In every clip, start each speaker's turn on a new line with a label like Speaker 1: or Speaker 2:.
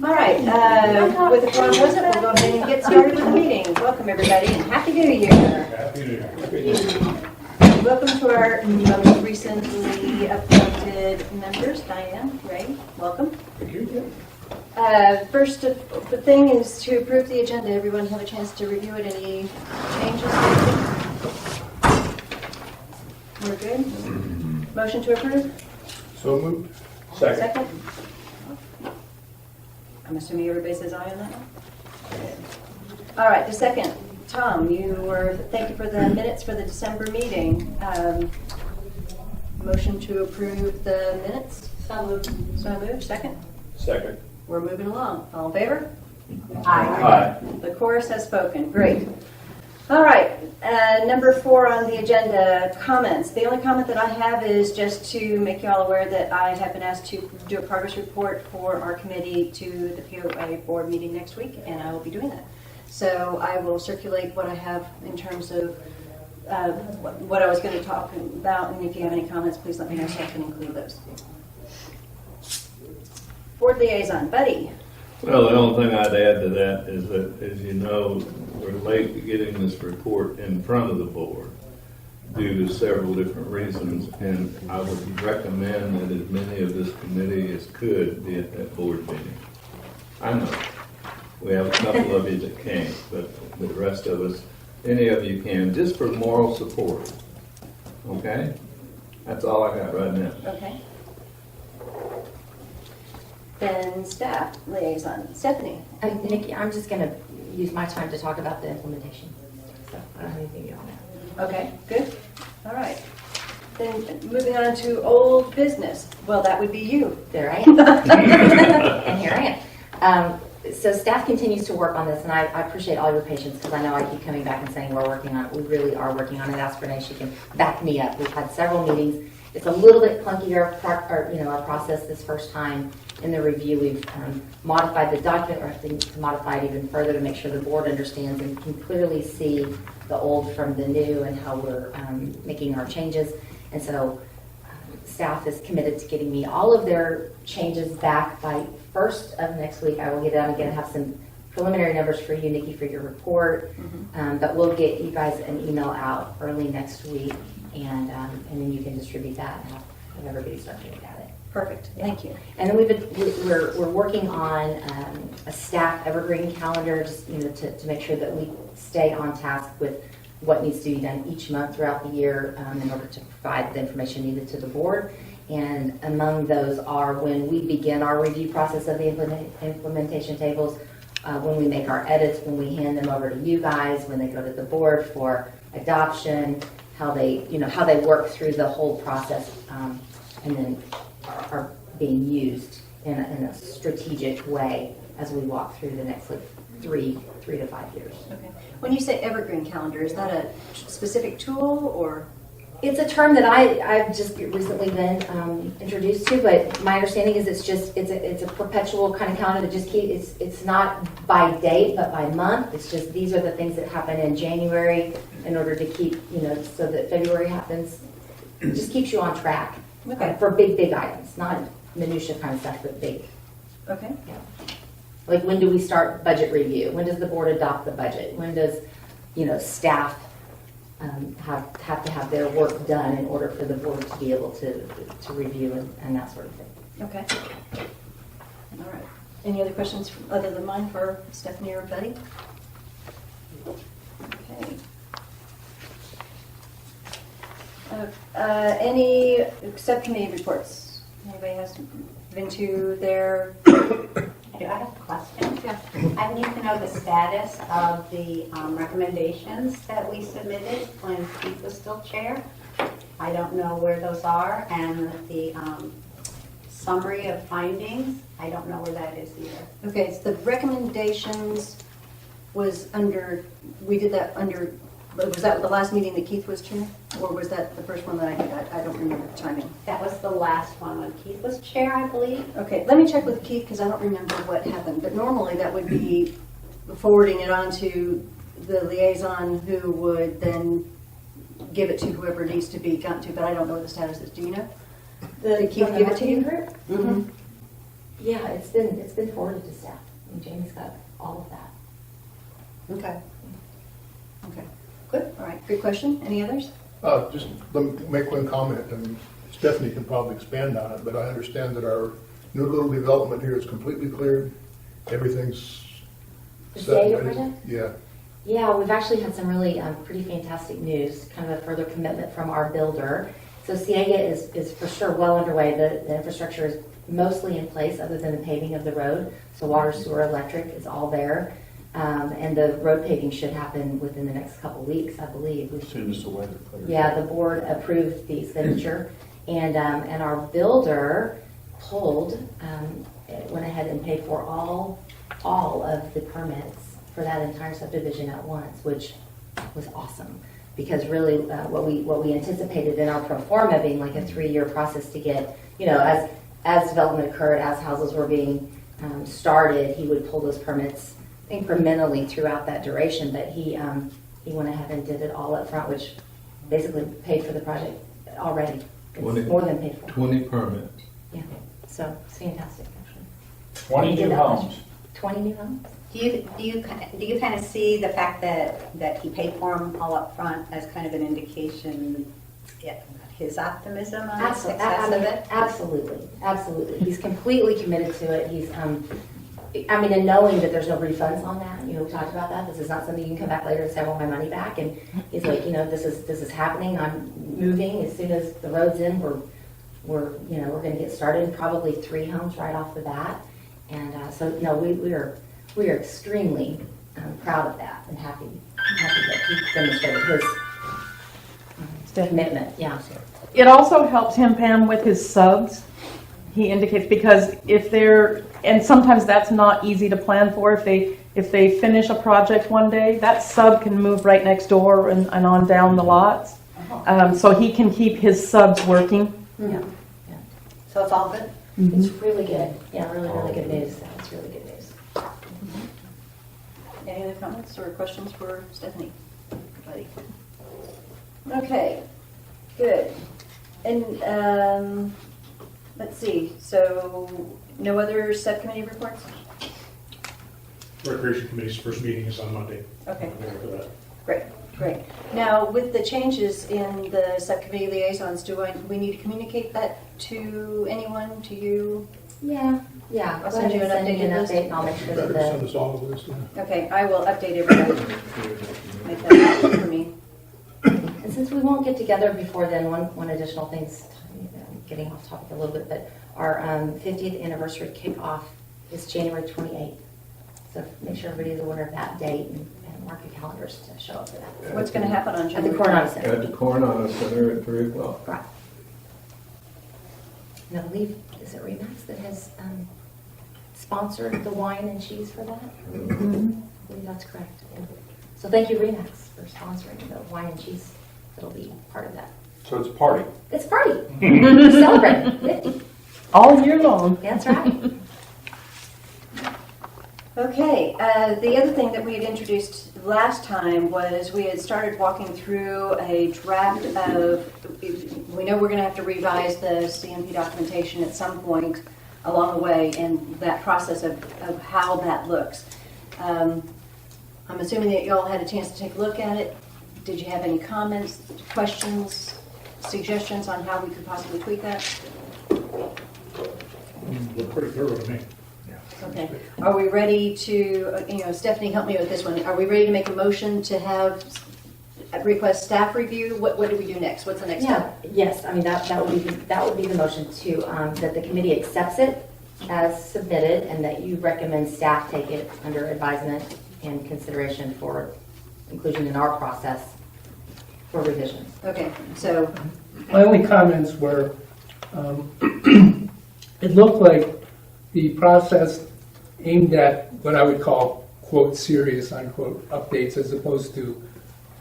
Speaker 1: All right, with the quorum present, we'll go ahead and get started with the meeting. Welcome, everybody, and Happy New Year.
Speaker 2: Happy New Year.
Speaker 1: Welcome to our most recently appointed members, Diane, Ray, welcome.
Speaker 2: Thank you.
Speaker 1: First the thing is to approve the agenda. Everyone have a chance to review it. Any changes? We're good? Motion to approve?
Speaker 2: So moved. Second.
Speaker 1: I'm assuming everybody says aye on that one? All right, the second. Tom, thank you for the minutes for the December meeting. Motion to approve the minutes? So moved. So moved. Second?
Speaker 2: Second.
Speaker 1: We're moving along. All in favor?
Speaker 2: Aye.
Speaker 1: The chorus has spoken. Great. All right. Number 4 on the agenda, comments. The only comment that I have is just to make you all aware that I have been asked to do a progress report for our committee to the POA board meeting next week, and I will be doing that. So I will circulate what I have in terms of what I was going to talk about, and if you have any comments, please let me know so I can include those. Board liaison, Buddy.
Speaker 3: Well, the only thing I'd add to that is that, as you know, we're late getting this report in front of the board due to several different reasons, and I would recommend that as many of this committee as could be at that board meeting. I know we have a couple of you that can't, but the rest of us, any of you can, just for moral support. Okay? That's all I got right now.
Speaker 1: Okay. Then staff liaison, Stephanie.
Speaker 4: Nikki, I'm just going to use my time to talk about the implementation. So I don't have anything to do on that.
Speaker 1: Okay, good. All right. Then moving on to old business. Well, that would be you.
Speaker 4: There I am. And here I am. So staff continues to work on this, and I appreciate all your patience because I know I keep coming back and saying we're working on it. We really are working on it. Ask Renee, she can back me up. We've had several meetings. It's a little bit clunkier, our process this first time in the review. We've modified the document, or I think to modify it even further to make sure the board understands and can clearly see the old from the new and how we're making our changes. And so staff is committed to getting me all of their changes back by 1st of next week. I will get it out again and have some preliminary numbers for you, Nikki, for your report. Mm-hmm. But we'll get you guys an email out early next week, and then you can distribute that and have everybody start to look at it.
Speaker 1: Perfect. Thank you.
Speaker 4: And then we're working on a staff evergreen calendar, just to make sure that we stay on task with what needs to be done each month throughout the year in order to provide the information needed to the board. And among those are when we begin our review process of the implementation tables, when we make our edits, when we hand them over to you guys, when they go to the board for adoption, how they work through the whole process, and then are being used in a strategic way as we walk through the next 3 to 5 years.
Speaker 1: Okay. When you say evergreen calendar, is that a specific tool or?
Speaker 4: It's a term that I've just recently been introduced to, but my understanding is it's a perpetual kind of calendar that just it's not by date but by month. It's just these are the things that happen in January in order to keep so that February happens. It just keeps you on track.
Speaker 1: Okay.
Speaker 4: For big items, not minutia kind of stuff, but big.
Speaker 1: Okay.
Speaker 4: Yeah. Like when do we start budget review? When does the board adopt the budget? When does staff have to have their work done in order for the board to be able to review and that sort of thing.
Speaker 1: Okay. All right. Any other questions other than mine for Stephanie or Buddy? Okay. Any subcommittee reports? Anybody has been to their?
Speaker 5: I have a question.
Speaker 1: Yeah.
Speaker 5: I need to know the status of the recommendations that we submitted when Keith was still chair. I don't know where those are, and the summary of findings, I don't know where that is either.
Speaker 1: Okay, so the recommendations was we did that under, was that the last meeting that Keith was chair? Or was that the first one that I don't remember the timing.
Speaker 5: That was the last one when Keith was chair, I believe.
Speaker 1: Okay, let me check with Keith because I don't remember what happened. But normally that would be forwarding it on to the liaison who would then give it to whoever it needs to be gotten to. But I don't know what the status is. Do you know? Did Keith give it to you?
Speaker 4: Mm-hmm. Yeah, it's been forwarded to staff. And Jamie's got all of that.
Speaker 1: Okay. Okay, good, all right, good question. Any others?
Speaker 2: Just let me make one comment, and Stephanie can probably expand on it, but I understand that our new little development here is completely cleared. Everything's
Speaker 4: The
Speaker 2: set and
Speaker 4: Diego
Speaker 2: ready.
Speaker 4: project?
Speaker 2: Yeah.
Speaker 4: Yeah, we've actually had some really pretty fantastic news, kind of a further commitment from our builder. So Ciega is for sure well underway. The infrastructure is mostly in place other than the paving of the road. So water, sewer, electric is all there. And the road paving should happen within the next couple weeks, I believe.
Speaker 6: As soon as the weather clears.
Speaker 4: Yeah, the board approved the expenditure, and our builder went ahead and paid for all of the permits for that entire subdivision at once, which was awesome. Because really, what we anticipated in our pro forma being like a 3-year process to get, as development occurred, as houses were being started, he would pull those permits incrementally throughout that duration. But he went ahead and did it all up front, which basically paid for the project already. It's more than paid for.
Speaker 3: 20 permits.
Speaker 4: Yeah, so it's fantastic, actually.
Speaker 6: 20 new homes.
Speaker 4: 20 new homes.
Speaker 5: Do you kind of see the fact that he paid for them all up front as kind of an indication, his optimism on the success of it?
Speaker 4: Absolutely. He's completely committed to it. He's, and knowing that there's no refunds on that, we talked about that. This is not something you can come back later and say, I want my money back. And he's like, this is happening. I'm moving as soon as the road's in. We're going to get started. Probably 3 homes right off the bat. And we are extremely proud of that and happy that he demonstrated his commitment. Yeah.
Speaker 7: It also helps him, Pam, with his subs. He indicates, because and sometimes that's not easy to plan for. If they finish a project one day, that sub can move right next door and on down the lots. So he can keep his subs working.
Speaker 4: Yeah.
Speaker 5: So it's all good?
Speaker 4: It's really good. Yeah, really good news. That's really good news.
Speaker 1: Any other comments or questions for Stephanie? Buddy? Okay, good. And let's see, so no other subcommittee reports?
Speaker 8: Recreation Committee's first meeting is on Monday.
Speaker 1: Okay,
Speaker 8: I'm there for that.
Speaker 1: great. Now, with the changes in the subcommittee liaisons, we need to communicate that to anyone, to you?
Speaker 4: Yeah.
Speaker 1: I'll
Speaker 4: Go
Speaker 1: send
Speaker 4: ahead
Speaker 1: you an
Speaker 4: and send me an
Speaker 1: updated list.
Speaker 4: update, and I'll make sure
Speaker 2: Better
Speaker 4: that
Speaker 2: send us all of this. Yeah.
Speaker 1: Okay, I will update everybody. Make that happen for me.
Speaker 4: And since we won't get together before then, one additional thing, getting off topic a little bit, but our 50th anniversary kickoff is January 28th. So make sure everybody's aware of that date and mark your calendars to show up for that.
Speaker 1: What's going to happen on
Speaker 4: At the
Speaker 1: January?
Speaker 4: Coronado Center.
Speaker 3: At the Coronado Center at 3 o'clock.
Speaker 4: Right. And I believe, is it Remax that has sponsored the wine and cheese for that? I believe that's correct. So thank you, Remax, for sponsoring the wine and cheese that'll be part of that.
Speaker 6: So it's a party.
Speaker 4: It's a party. We're celebrating 50.
Speaker 7: All year long.
Speaker 4: That's right.
Speaker 1: Okay, the other thing that we had introduced last time was we had started walking through a draft of, we know we're going to have to revise the CMP documentation at some point along the way, and that process of how that looks. I'm assuming that you all had a chance to take a look at it. Did you have any comments, questions, suggestions on how we could possibly tweak that?
Speaker 8: Look pretty thorough to me.
Speaker 1: Okay. Are we ready to, Stephanie, help me with this one. Are we ready to make a motion to have request staff review? What do we do next? What's the next step?
Speaker 4: Yes. I mean that would be the motion to that the committee accepts it as submitted, and that you recommend staff take it under advisement and consideration for inclusion in our process for revisions.
Speaker 1: Okay. So,
Speaker 9: My only comments were, it looked like the process aimed at what I would call, quote, serious, unquote, updates, as opposed to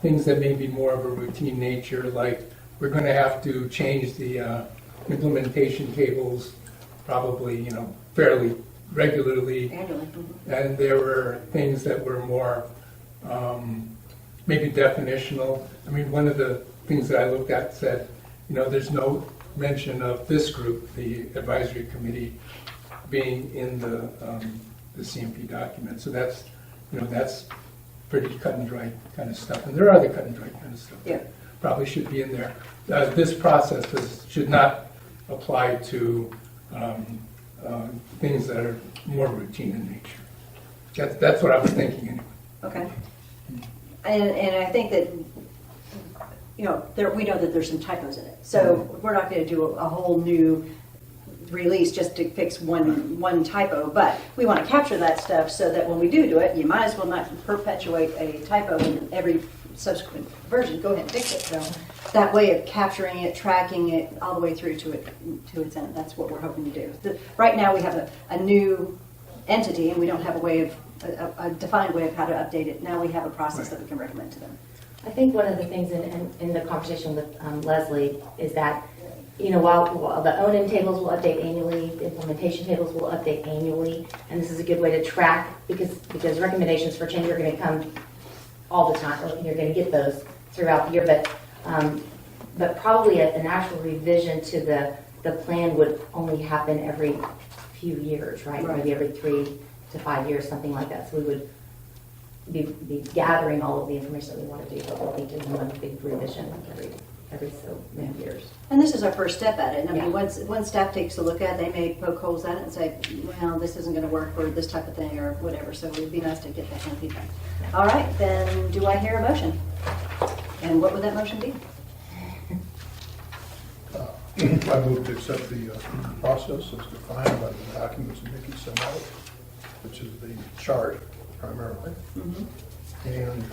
Speaker 9: things that may be more of a routine nature, like we're going to have to change the implementation tables probably, fairly regularly.
Speaker 1: annually.
Speaker 9: And there were things that were more maybe definitional. I mean, one of the things that I looked at said, there's no mention of this group, the advisory committee, being in the CMP document. So that's, that's pretty cut and dry kind of stuff. And there are other cut and dry kind of stuff.
Speaker 1: Yeah.
Speaker 9: Probably should be in there. This process should not apply to things that are more routine in nature. That's what I was thinking anyway.
Speaker 1: Okay. And I think that, we know that there's some typos in it. So we're not going to do a whole new release just to fix one typo, but we want to capture that stuff so that when we do it, you might as well not perpetuate a typo in every subsequent version. Go ahead and fix it. So that way of capturing it, tracking it all the way through to its end. That's what we're hoping to do. Right now we have a new entity and we don't have a defined way of how to update it. Now we have a process that we can recommend to them.
Speaker 4: I think one of the things in the conversation with Leslie is that, while the O&M tables will update annually, the implementation tables will update annually, and this is a good way to track because recommendations for change are going to come all the time, or you're going to get those throughout the year, but probably an actual revision to the plan would only happen every few years, right? Maybe every 3 to 5 years, something like that. So we would be gathering all of the information that we want to do, but we'll be doing one big revision every so many years.
Speaker 1: And this is our first step at it. And I mean, once staff takes a look at it, they may poke holes at it and say, well, this isn't going to work, or this type of thing, or whatever. So it would be nice to get that kind of feedback. All right, then do I hear a motion? And what would that motion be?
Speaker 2: I move to accept the process as defined by the documents that Nikki sent out, which is the chart primarily, and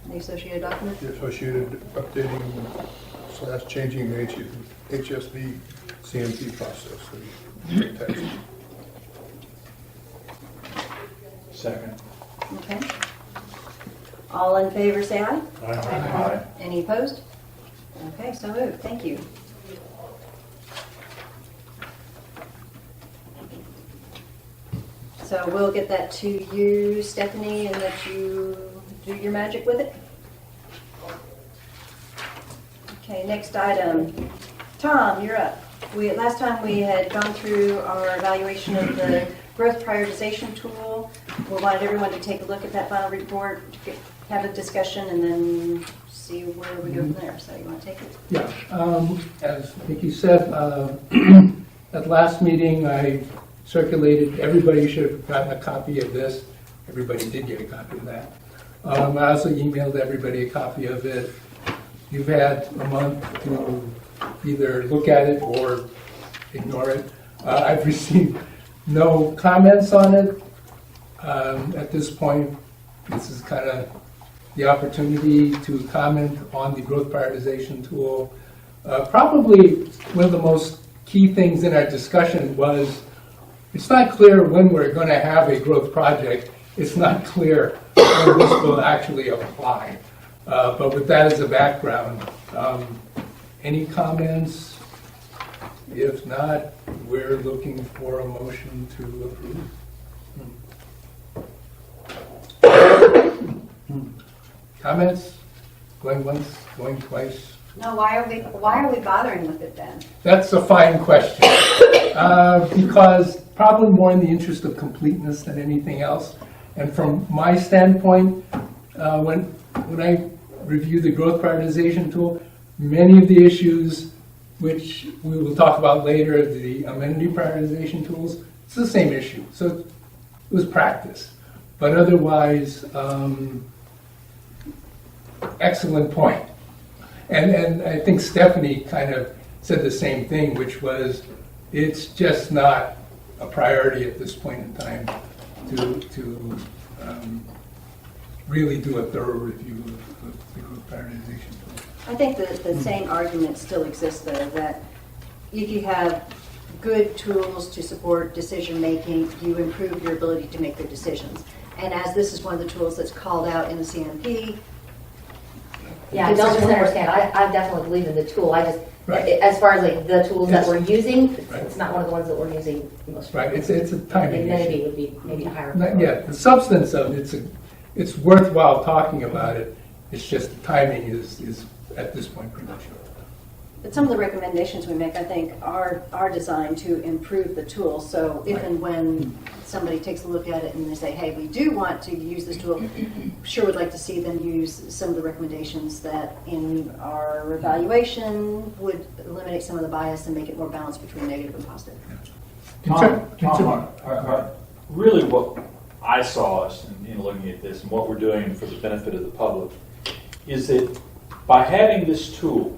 Speaker 1: The associated document?
Speaker 2: the associated updating / changing the HSV CMP process. The text.
Speaker 6: Second.
Speaker 1: Okay. All in favor, say aye.
Speaker 6: Aye.
Speaker 1: Any opposed? Okay, so moved. Thank you. So we'll get that to you, Stephanie, and let you do your magic with it. Okay, next item. Tom, you're up. Last time we had gone through our evaluation of the growth prioritization tool. We wanted everyone to take a look at that final report, have a discussion, and then see where we go from there. So you want to take it?
Speaker 9: Yeah, as Nikki said, at last meeting I circulated, everybody should have gotten a copy of this. Everybody did get a copy of that. I also emailed everybody a copy of it. You've had a month to either look at it or ignore it. I've received no comments on it at this point. This is kind of the opportunity to comment on the growth prioritization tool. Probably one of the most key things in our discussion was it's not clear when we're going to have a growth project. It's not clear when this will actually apply. But with that as a background, any comments? If not, we're looking for a motion to approve. Comments? Going once, going twice?
Speaker 5: No, why are we bothering with it then?
Speaker 9: That's a fine question. Because probably more in the interest of completeness than anything else. And from my standpoint, when I review the growth prioritization tool, many of the issues which we will talk about later, the amenity prioritization tools, it's the same issue. So it was practice. But otherwise, excellent point. And I think Stephanie kind of said the same thing, which was it's just not a priority at this point in time to really do a thorough review of the group prioritization tool.
Speaker 1: I think the same argument still exists, though, that if you have good tools to support decision-making, you improve your ability to make good decisions. And as this is one of the tools that's called out in the CMP,
Speaker 4: Yeah, don't misunderstand. I definitely believe in the tool. I just,
Speaker 9: Right.
Speaker 4: as far as like the tools that
Speaker 9: Yes.
Speaker 4: we're using,
Speaker 9: Right.
Speaker 4: it's not one of the ones that we're using most.
Speaker 9: Right, it's a timing
Speaker 4: Amenity
Speaker 9: issue.
Speaker 4: would be maybe a higher.
Speaker 9: Yeah, the substance of it, it's worthwhile talking about it. It's just the timing is at this point premature.
Speaker 1: But some of the recommendations we make, I think, are designed to improve the tool. So if and when somebody takes a look at it and they say, hey, we do want to use this tool, sure would like to see them use some of the recommendations that in our evaluation would eliminate some of the bias and make it more balanced between negative and positive.
Speaker 6: Tom, really what I saw us in looking at this and what we're doing for the benefit of the public is that by having this tool,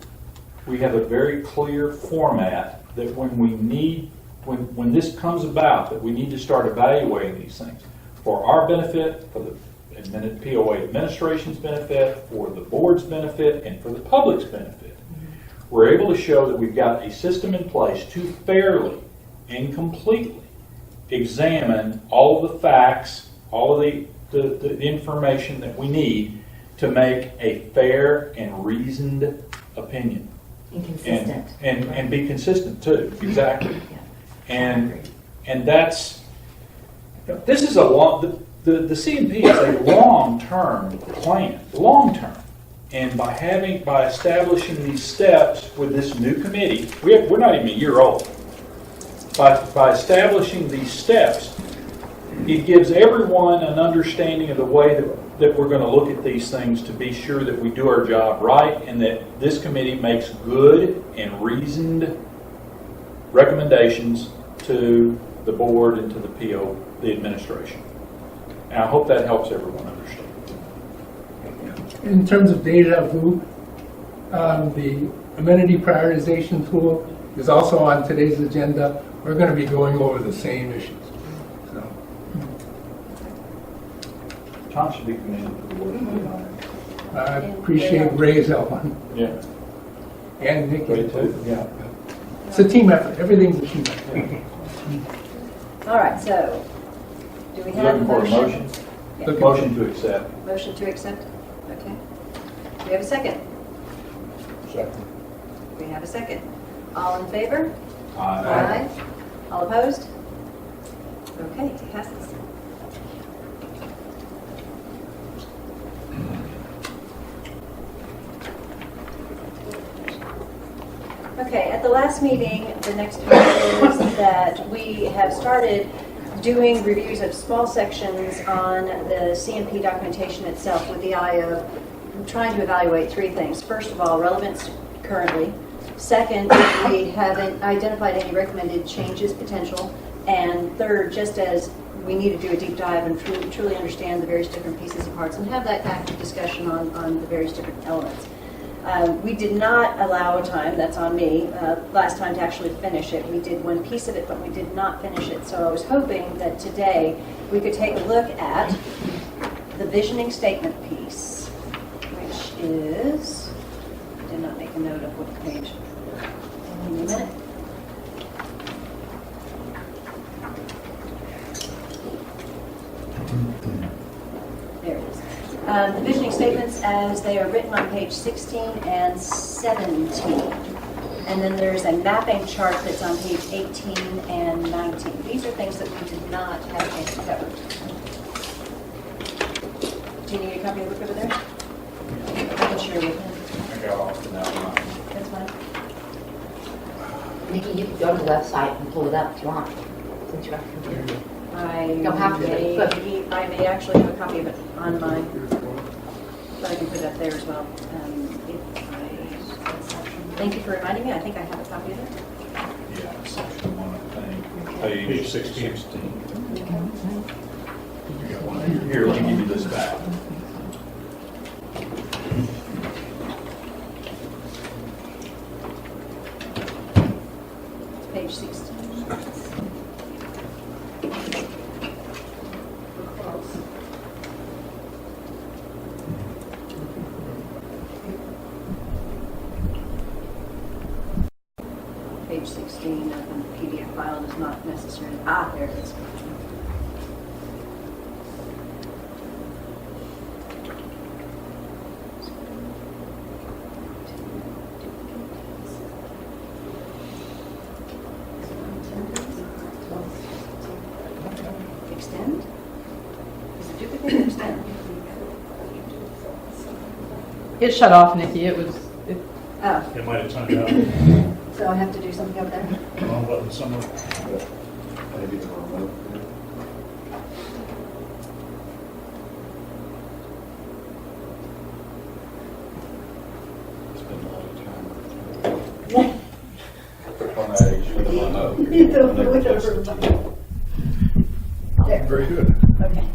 Speaker 6: we have a very clear format that when this comes about, that we need to start evaluating these things for our benefit, for the POA administration's benefit, for the board's benefit, and for the public's benefit. We're able to show that we've got a system in place to fairly and completely examine all of the facts, all of the information that we need to make a fair and reasoned opinion.
Speaker 4: Inconsistent.
Speaker 6: And be consistent too, exactly.
Speaker 4: Yeah.
Speaker 6: And that's, this is the CMP is a long-term plan, long-term. And by establishing these steps with this new committee, we're not even a year old. By establishing these steps, it gives everyone an understanding of the way that we're going to look at these things to be sure that we do our job right and that this committee makes good and reasoned recommendations to the board and to the PO, the administration. And I hope that helps everyone understand.
Speaker 9: In terms of deja vu, the amenity prioritization tool is also on today's agenda. We're going to be going over the same issues. So,
Speaker 6: Tom should be commended for the work he's done.
Speaker 9: I appreciate Ray's help on
Speaker 6: Yeah,
Speaker 9: and Nikki.
Speaker 6: great too. Yeah.
Speaker 9: It's a team effort. Everything's a team effort.
Speaker 1: All right, so do we have a
Speaker 6: Looking for a
Speaker 1: motion?
Speaker 6: motion?
Speaker 1: Yeah.
Speaker 9: Look-
Speaker 6: Motion to accept.
Speaker 1: Motion to accept? Okay. Do we have a second?
Speaker 2: Second.
Speaker 1: We have a second. All in favor?
Speaker 6: Aye.
Speaker 1: All opposed? Okay, it passes. Okay, at the last meeting, the next part is that we have started doing reviews of small sections on the CMP documentation itself with the eye of trying to evaluate three things. First of all, relevance currently. Second, if we haven't identified any recommended changes potential. And third, just as we need to do a deep dive and truly understand the various different pieces and parts and have that active discussion on the various different elements. We did not allow time, that's on me, last time to actually finish it. We did one piece of it, but we did not finish it. So I was hoping that today we could take a look at the visioning statement piece, which is, I did not make a note of what page. Give me a minute. There it is. The visioning statements as they are written on page 16 and 17. And then there's a mapping chart that's on page 18 and 19. These are things that we did not have a chance to cover. Do you need a copy of the book over there? I can share with him.
Speaker 6: I got off in that one.
Speaker 1: That's fine.
Speaker 4: Nikki, you can go to the website and pull it up if you want, since you're on the computer.
Speaker 1: I
Speaker 4: Don't have to,
Speaker 1: may,
Speaker 4: but-
Speaker 1: I may actually have a copy of it on mine, but I can put it up there as well. Thank you for reminding me. I think I have a copy of it.
Speaker 6: Yeah, section 1, I think.
Speaker 8: Page 16.
Speaker 6: Here, let me give you this back.
Speaker 1: It's page 16. Page 16 of the PDF file is not necessary. Ah, there it is. Extend? Is it duplicate or extend?
Speaker 7: It shut off, Nikki. It was,
Speaker 1: Oh,
Speaker 8: It might have timed out
Speaker 1: so I have to do something up there?
Speaker 8: wrong button somewhere.
Speaker 3: Maybe the remote. Spend a lot of time. On that issue with the remote.
Speaker 1: There.
Speaker 2: Very good.
Speaker 1: Okay.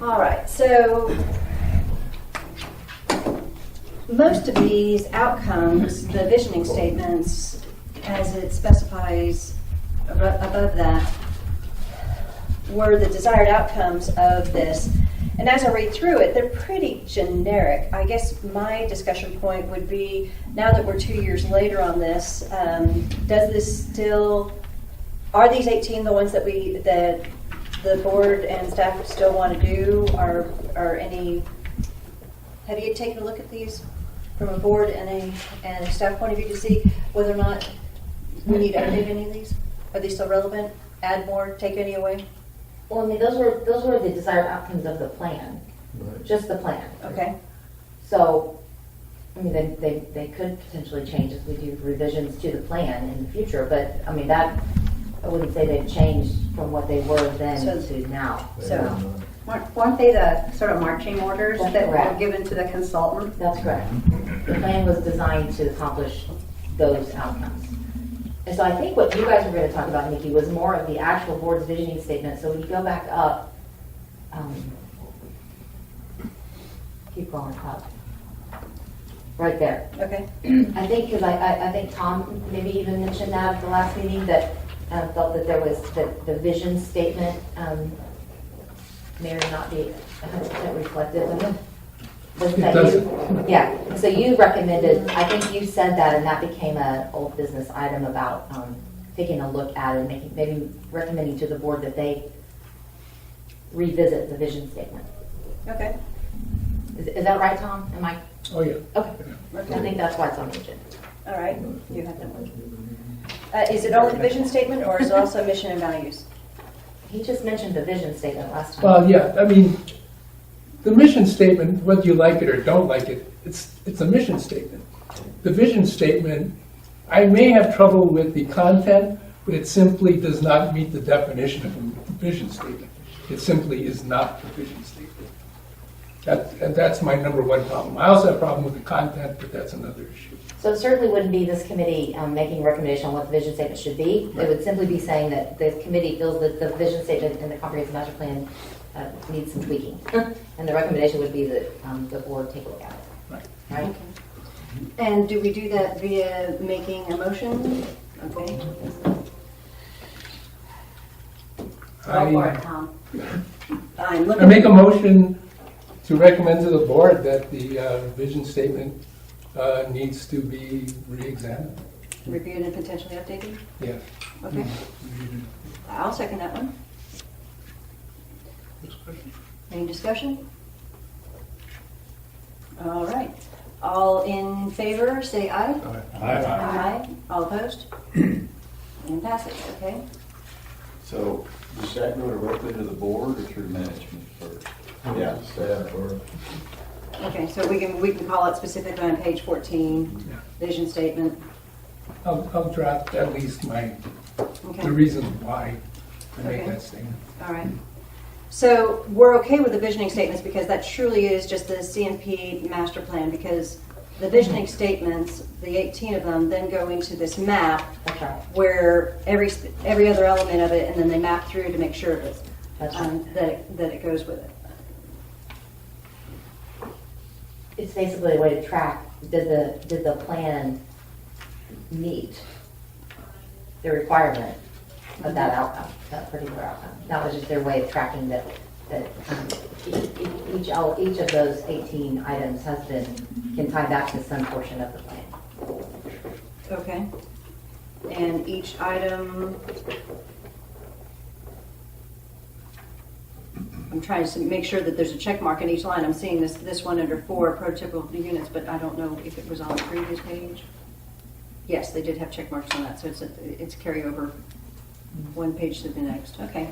Speaker 1: All right, so most of these outcomes, the visioning statements, as it specifies above that, were the desired outcomes of this. And as I read through it, they're pretty generic. I guess my discussion point would be, now that we're 2 years later on this, does this still, are these 18 the ones that the board and staff still want to do? Are any, have you taken a look at these from a board and a staff point of view to see whether or not we need to update any of these? Are they still relevant? Add more, take any away?
Speaker 4: Well, I mean, those were the desired outcomes of the plan,
Speaker 3: Right.
Speaker 4: just the plan.
Speaker 1: Okay.
Speaker 4: So, I mean, they could potentially change as we do revisions to the plan in the future, but, I mean, that, I wouldn't say they've changed from what they were then
Speaker 1: So-
Speaker 4: to now.
Speaker 1: So-
Speaker 5: Weren't they the sort of marching orders
Speaker 4: That's
Speaker 5: that were
Speaker 4: correct.
Speaker 5: given to the consultant?
Speaker 4: That's correct. The plan was designed to accomplish those outcomes. And so I think what you guys were going to talk about, Nikki, was more of the actual board's visioning statement. So when you go back up, keep going up, right there.
Speaker 1: Okay.
Speaker 4: I think, because I think Tom maybe even mentioned that at the last meeting, that felt that there was, that the vision statement may or may not be 100% reflective of it. Wasn't that you? Yeah, so you recommended, I think you said that, and that became an old business item about taking a look at it, and maybe recommending to the board that they revisit the vision statement.
Speaker 1: Okay.
Speaker 4: Is that right, Tom? Am I?
Speaker 9: Oh, yeah.
Speaker 4: Okay. I think that's why it's on the agenda.
Speaker 1: All right. You have that one. Is it only the vision statement, or is it also mission and values?
Speaker 4: He just mentioned the vision statement last time.
Speaker 9: Well, yeah, I mean, the mission statement, whether you like it or don't like it, it's a mission statement. The vision statement, I may have trouble with the content, but it simply does not meet the definition of a vision statement. It simply is not a vision statement. And that's my number one problem. I also have a problem with the content, but that's another issue.
Speaker 4: So it certainly wouldn't be this committee making a recommendation on what the vision statement should be. It would simply be saying that the committee feels that the vision statement and the comprehensive master plan needs some tweaking. And the recommendation would be that the board take a look at it. Right?
Speaker 1: And do we do that via making a motion? Okay.
Speaker 5: Go for it, Tom.
Speaker 1: I'm
Speaker 9: I make a motion to recommend to the board that the vision statement needs to be re-examined.
Speaker 1: Reviewed and potentially updated?
Speaker 9: Yeah.
Speaker 1: Okay. I'll second that one. Any discussion? All right. All in favor, say aye. Aye. All opposed? And passes, okay?
Speaker 10: So, does that go directly to the board or through management first?
Speaker 3: Yeah, staff or.
Speaker 1: Okay, so we can call it specifically on page 14,
Speaker 9: Yeah.
Speaker 1: vision statement.
Speaker 9: I'll draft at least the
Speaker 1: Okay,
Speaker 9: reasons why I make
Speaker 1: Okay.
Speaker 9: that statement.
Speaker 1: all right. So we're okay with the visioning statements because that truly is just the CMP master plan, because the visioning statements, the 18 of them, then go into this map
Speaker 4: That's right.
Speaker 1: where every other element of it, and then they map through to make sure that
Speaker 4: That's right.
Speaker 1: that it goes with it.
Speaker 4: It's basically a way to track, did the plan meet the requirement of that outcome, that particular outcome? That was just their way of tracking that each of those 18 items can tie back to some portion of the plan.
Speaker 1: Okay. And each item, I'm trying to make sure that there's a check mark in each line. I'm seeing this one under 4 prototypical units, but I don't know if it was on the previous page. Yes, they did have check marks on that, so it's carryover one page to the next. Okay.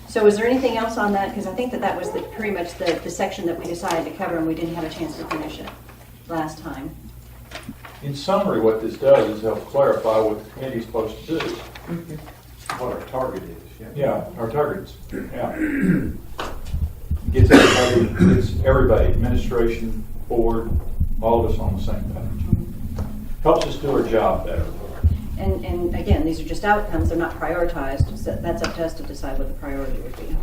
Speaker 1: So is there anything else on that? Because I think that was pretty much the section that we decided to cover, and we didn't have a chance to finish it. last time.
Speaker 6: In summary, what this does is help clarify what the committee's supposed to do.
Speaker 10: What our target is, yeah.
Speaker 6: Yeah, our targets, yeah. Gets everybody, administration, board, all of us on the same page. Helps us do our job better.
Speaker 1: And again, these are just outcomes, they're not prioritized, so that's up to us to decide what the priority would be.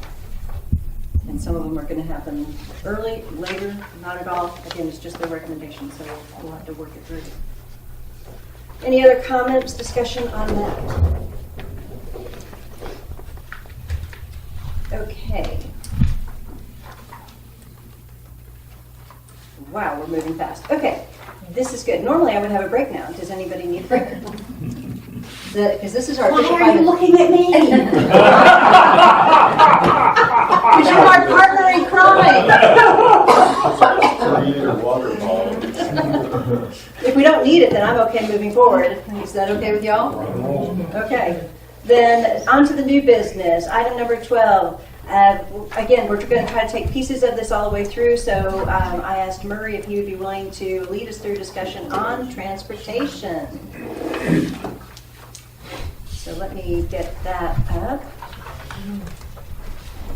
Speaker 1: And some of them are going to happen early, later, not at all. Again, it's just their recommendation, so we'll have to work it through. Any other comments, discussion on that? Okay. Wow, we're moving fast. Okay, this is good. Normally I would have a break now. Does anybody need a break? Because this is our official
Speaker 5: Why are you
Speaker 1: 5 minutes.
Speaker 5: looking at me?
Speaker 1: Because you're our partner in crime.
Speaker 10: 3-liter water bottle.
Speaker 1: If we don't need it, then I'm okay moving forward. Is that okay with y'all? Okay. Then on to the new business. Item number 12. Again, we're going to try to take pieces of this all the way through, so I asked Murray if he would be willing to lead us through a discussion on transportation. So let me get that up. I'm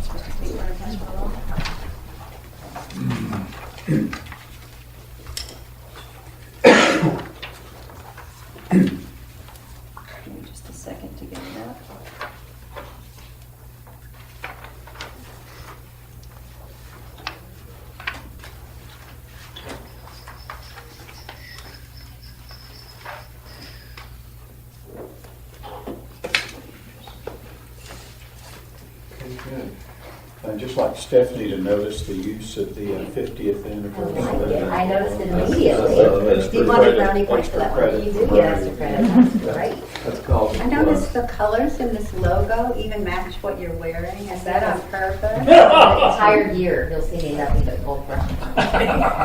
Speaker 1: supposed to take one past one off. Give me just a second to get it up.
Speaker 10: I'd just like Stephanie to notice the use of the 50th anniversary.
Speaker 4: I noticed it immediately.
Speaker 1: Do you want a brownie point for that one?
Speaker 4: You did get us a credit, that's great.
Speaker 10: That's called.
Speaker 5: I noticed the colors in this logo even match what you're wearing. Is that on purpose?
Speaker 4: The entire year, you'll see me nothing but gold brown.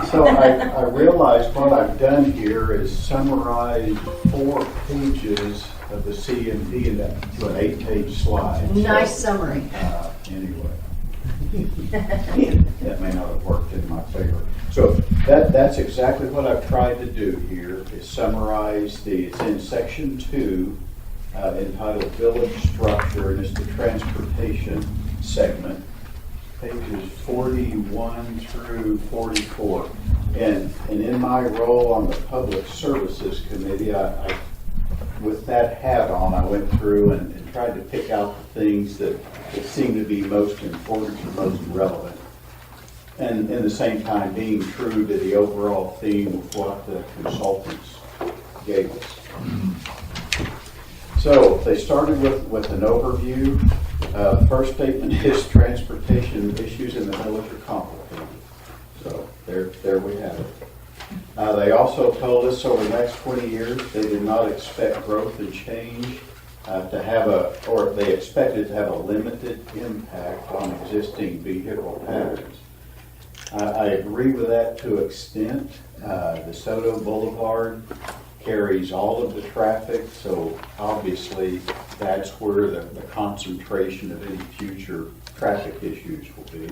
Speaker 10: So I realized what I've done here is summarize 4 pages of the CMP into an 8-page slide.
Speaker 1: Nice summary.
Speaker 10: Anyway. That may not have worked in my favor. So that's exactly what I've tried to do here, is summarize it's in section 2, entitled Village Structure, and it's the transportation segment, pages 41 through 44. And in my role on the Public Services Committee, I with that hat on, I went through and tried to pick out the things that seemed to be most important or most relevant. And in the same time, being true to the overall theme of what the consultants gave us. So they started with an overview. The first statement is transportation issues in the village are complicated. So there we have it. They also told us over the next 20 years they did not expect growth and change or they expected to have a limited impact on existing vehicle patterns. I agree with that to an extent. DeSoto Boulevard carries all of the traffic, so obviously that's where the concentration of any future traffic issues will be.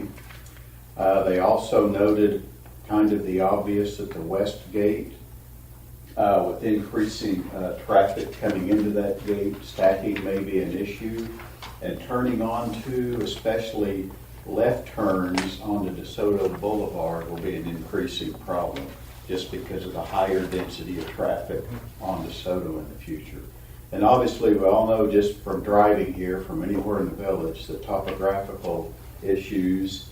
Speaker 10: They also noted kind of the obvious at the west gate, with increasing traffic coming into that gate, stacking may be an issue, and turning onto, especially left turns onto DeSoto Boulevard will be an increasing problem, just because of the higher density of traffic on DeSoto in the future. And obviously, we all know just from driving here, from anywhere in the village, the topographical issues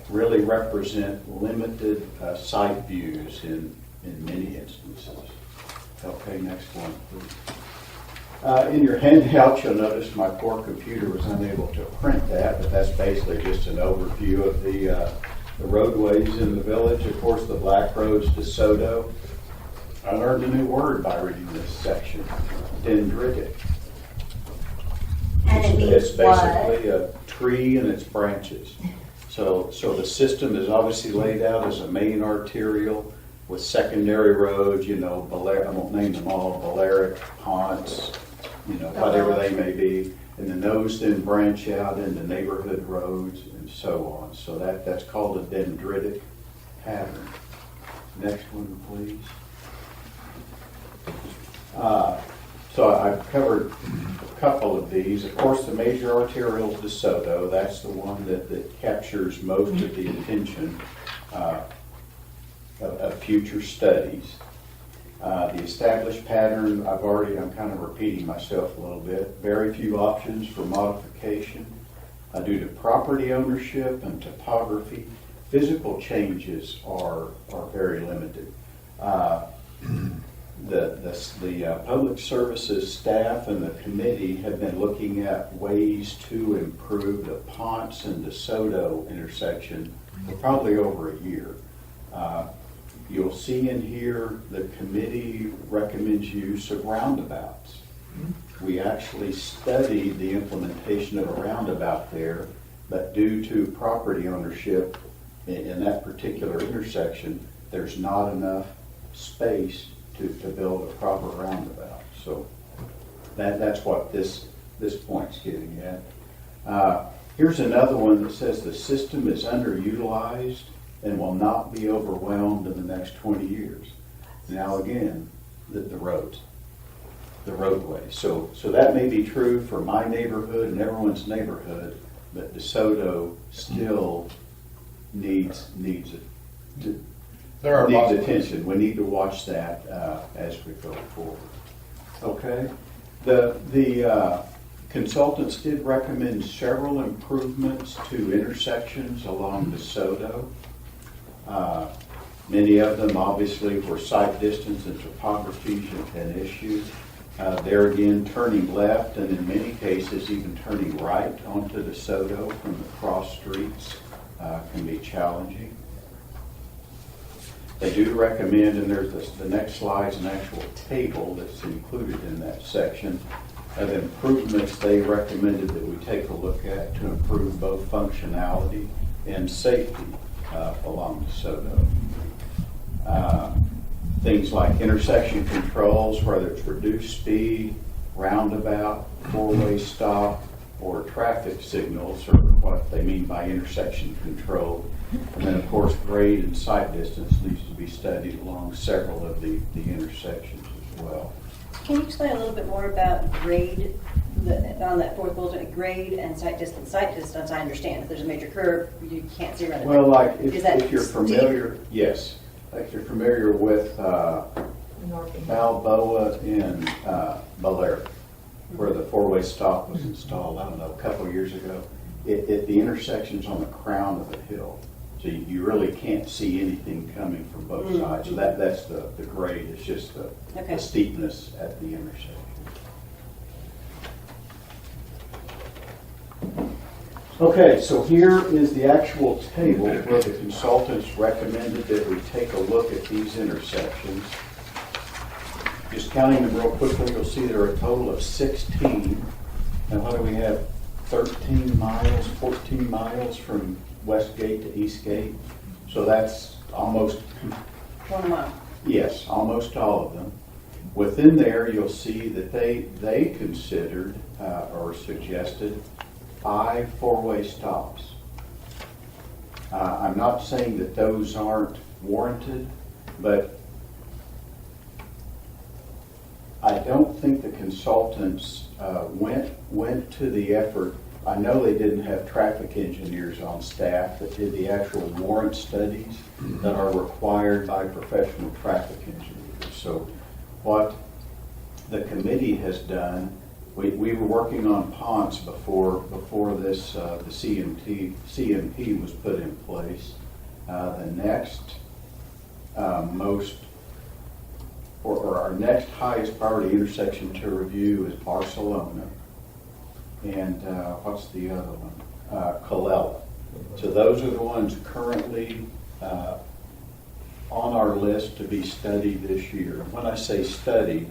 Speaker 10: really represent limited sight views in many instances. Okay, next one, please. In your handout, you'll notice my poor computer was unable to print that, but that's basically just an overview of the roadways in the village. Of course, the black roads, DeSoto. I learned a new word by reading this section, dendritic.
Speaker 5: And it means
Speaker 10: It's basically
Speaker 5: what?
Speaker 10: a tree and its branches. So the system is obviously laid out as a main arterial with secondary roads, I won't name them all, Balearic, Ponce, whatever they may be. And then those then branch out into neighborhood roads and so on. So that's called a dendritic pattern. Next one, please. So I've covered a couple of these. Of course, the major arterial is DeSoto. That's the one that captures most of the attention of future studies. The established pattern, I'm kind of repeating myself a little bit. Very few options for modification due to property ownership and topography. Physical changes are very limited. The public services staff and the committee have been looking at ways to improve the Ponce and DeSoto intersection for probably over a year. You'll see in here the committee recommends use of roundabouts. We actually studied the implementation of a roundabout there, but due to property ownership in that particular intersection, there's not enough space to build a proper roundabout. So that's what this point's getting at. Here's another one that says the system is underutilized and will not be overwhelmed in the next 20 years. Now again, the roads, the roadway. So that may be true for my neighborhood and everyone's neighborhood, but DeSoto still needs attention. We need to watch that as we go forward. Okay. The consultants did recommend several improvements to intersections along DeSoto. Many of them obviously were sight distance and topography an issue. There again, turning left and in many cases even turning right onto DeSoto from the cross streets can be challenging. They do recommend, and there's the next slide's an actual table that's included in that section of improvements they recommended that we take a look at to improve both functionality and safety along DeSoto. Things like intersection controls, whether it's reduced speed, roundabout, four-way stop, or traffic signals, or what they mean by intersection control. And then, of course, grade and sight distance needs to be studied along several of the intersections as well.
Speaker 1: Can you explain a little bit more about grade, on that fourth bullet, grade and sight distance? Sight distance, I understand. If there's a major curve, you can't see around it.
Speaker 10: Well, like
Speaker 1: Is that
Speaker 10: if you're familiar, yes, like you're familiar with Balboa in Valera, where the four-way stop was installed, I don't know, a couple of years ago. The intersection's on the crown of the hill, so you really can't see anything coming from both sides. So that's the grade. It's just the steepness at the intersection. Okay, so here is the actual table where the consultants recommended that we take a look at these intersections. Just counting them real quickly, you'll see there are a total of 16. And what do we have? 13 miles, 14 miles from West Gate to East Gate. So that's almost
Speaker 1: 1 mile.
Speaker 10: Yes, almost all of them. Within there, you'll see that they considered or suggested 5 four-way stops. I'm not saying that those aren't warranted, but I don't think the consultants went to the effort. I know they didn't have traffic engineers on staff that did the actual warrant studies that are required by professional traffic engineers. So what the committee has done, we were working on Ponce before this the CMP was put in place. The next our next highest priority intersection to review is Barcelona, and what's the other one? Colella. So those are the ones currently on our list to be studied this year. When I say study,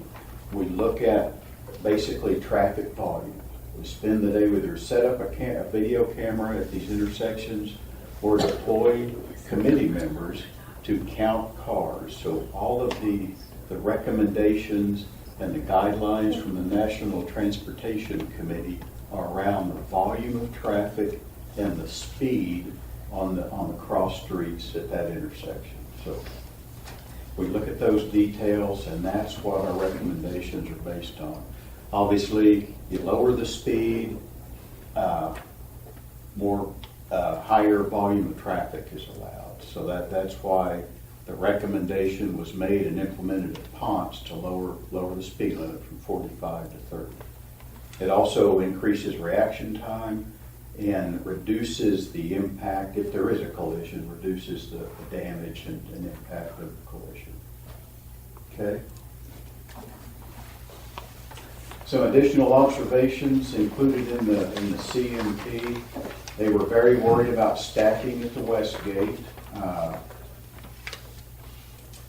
Speaker 10: we look at basically traffic volume. We spend the day with either set up a video camera at these intersections or deploy committee members to count cars. So all of the recommendations and the guidelines from the National Transportation Committee are around the volume of traffic and the speed on the cross streets at that intersection. So We look at those details, and that's what our recommendations are based on. Obviously, you lower the speed, higher volume of traffic is allowed. So that's why the recommendation was made and implemented at Ponce to lower the speed limit from 45 to 30. It also increases reaction time and reduces the impact, if there is a collision, reduces the damage and impact of the collision. Okay? Some additional observations included in the CMP. They were very worried about stacking at the west gate.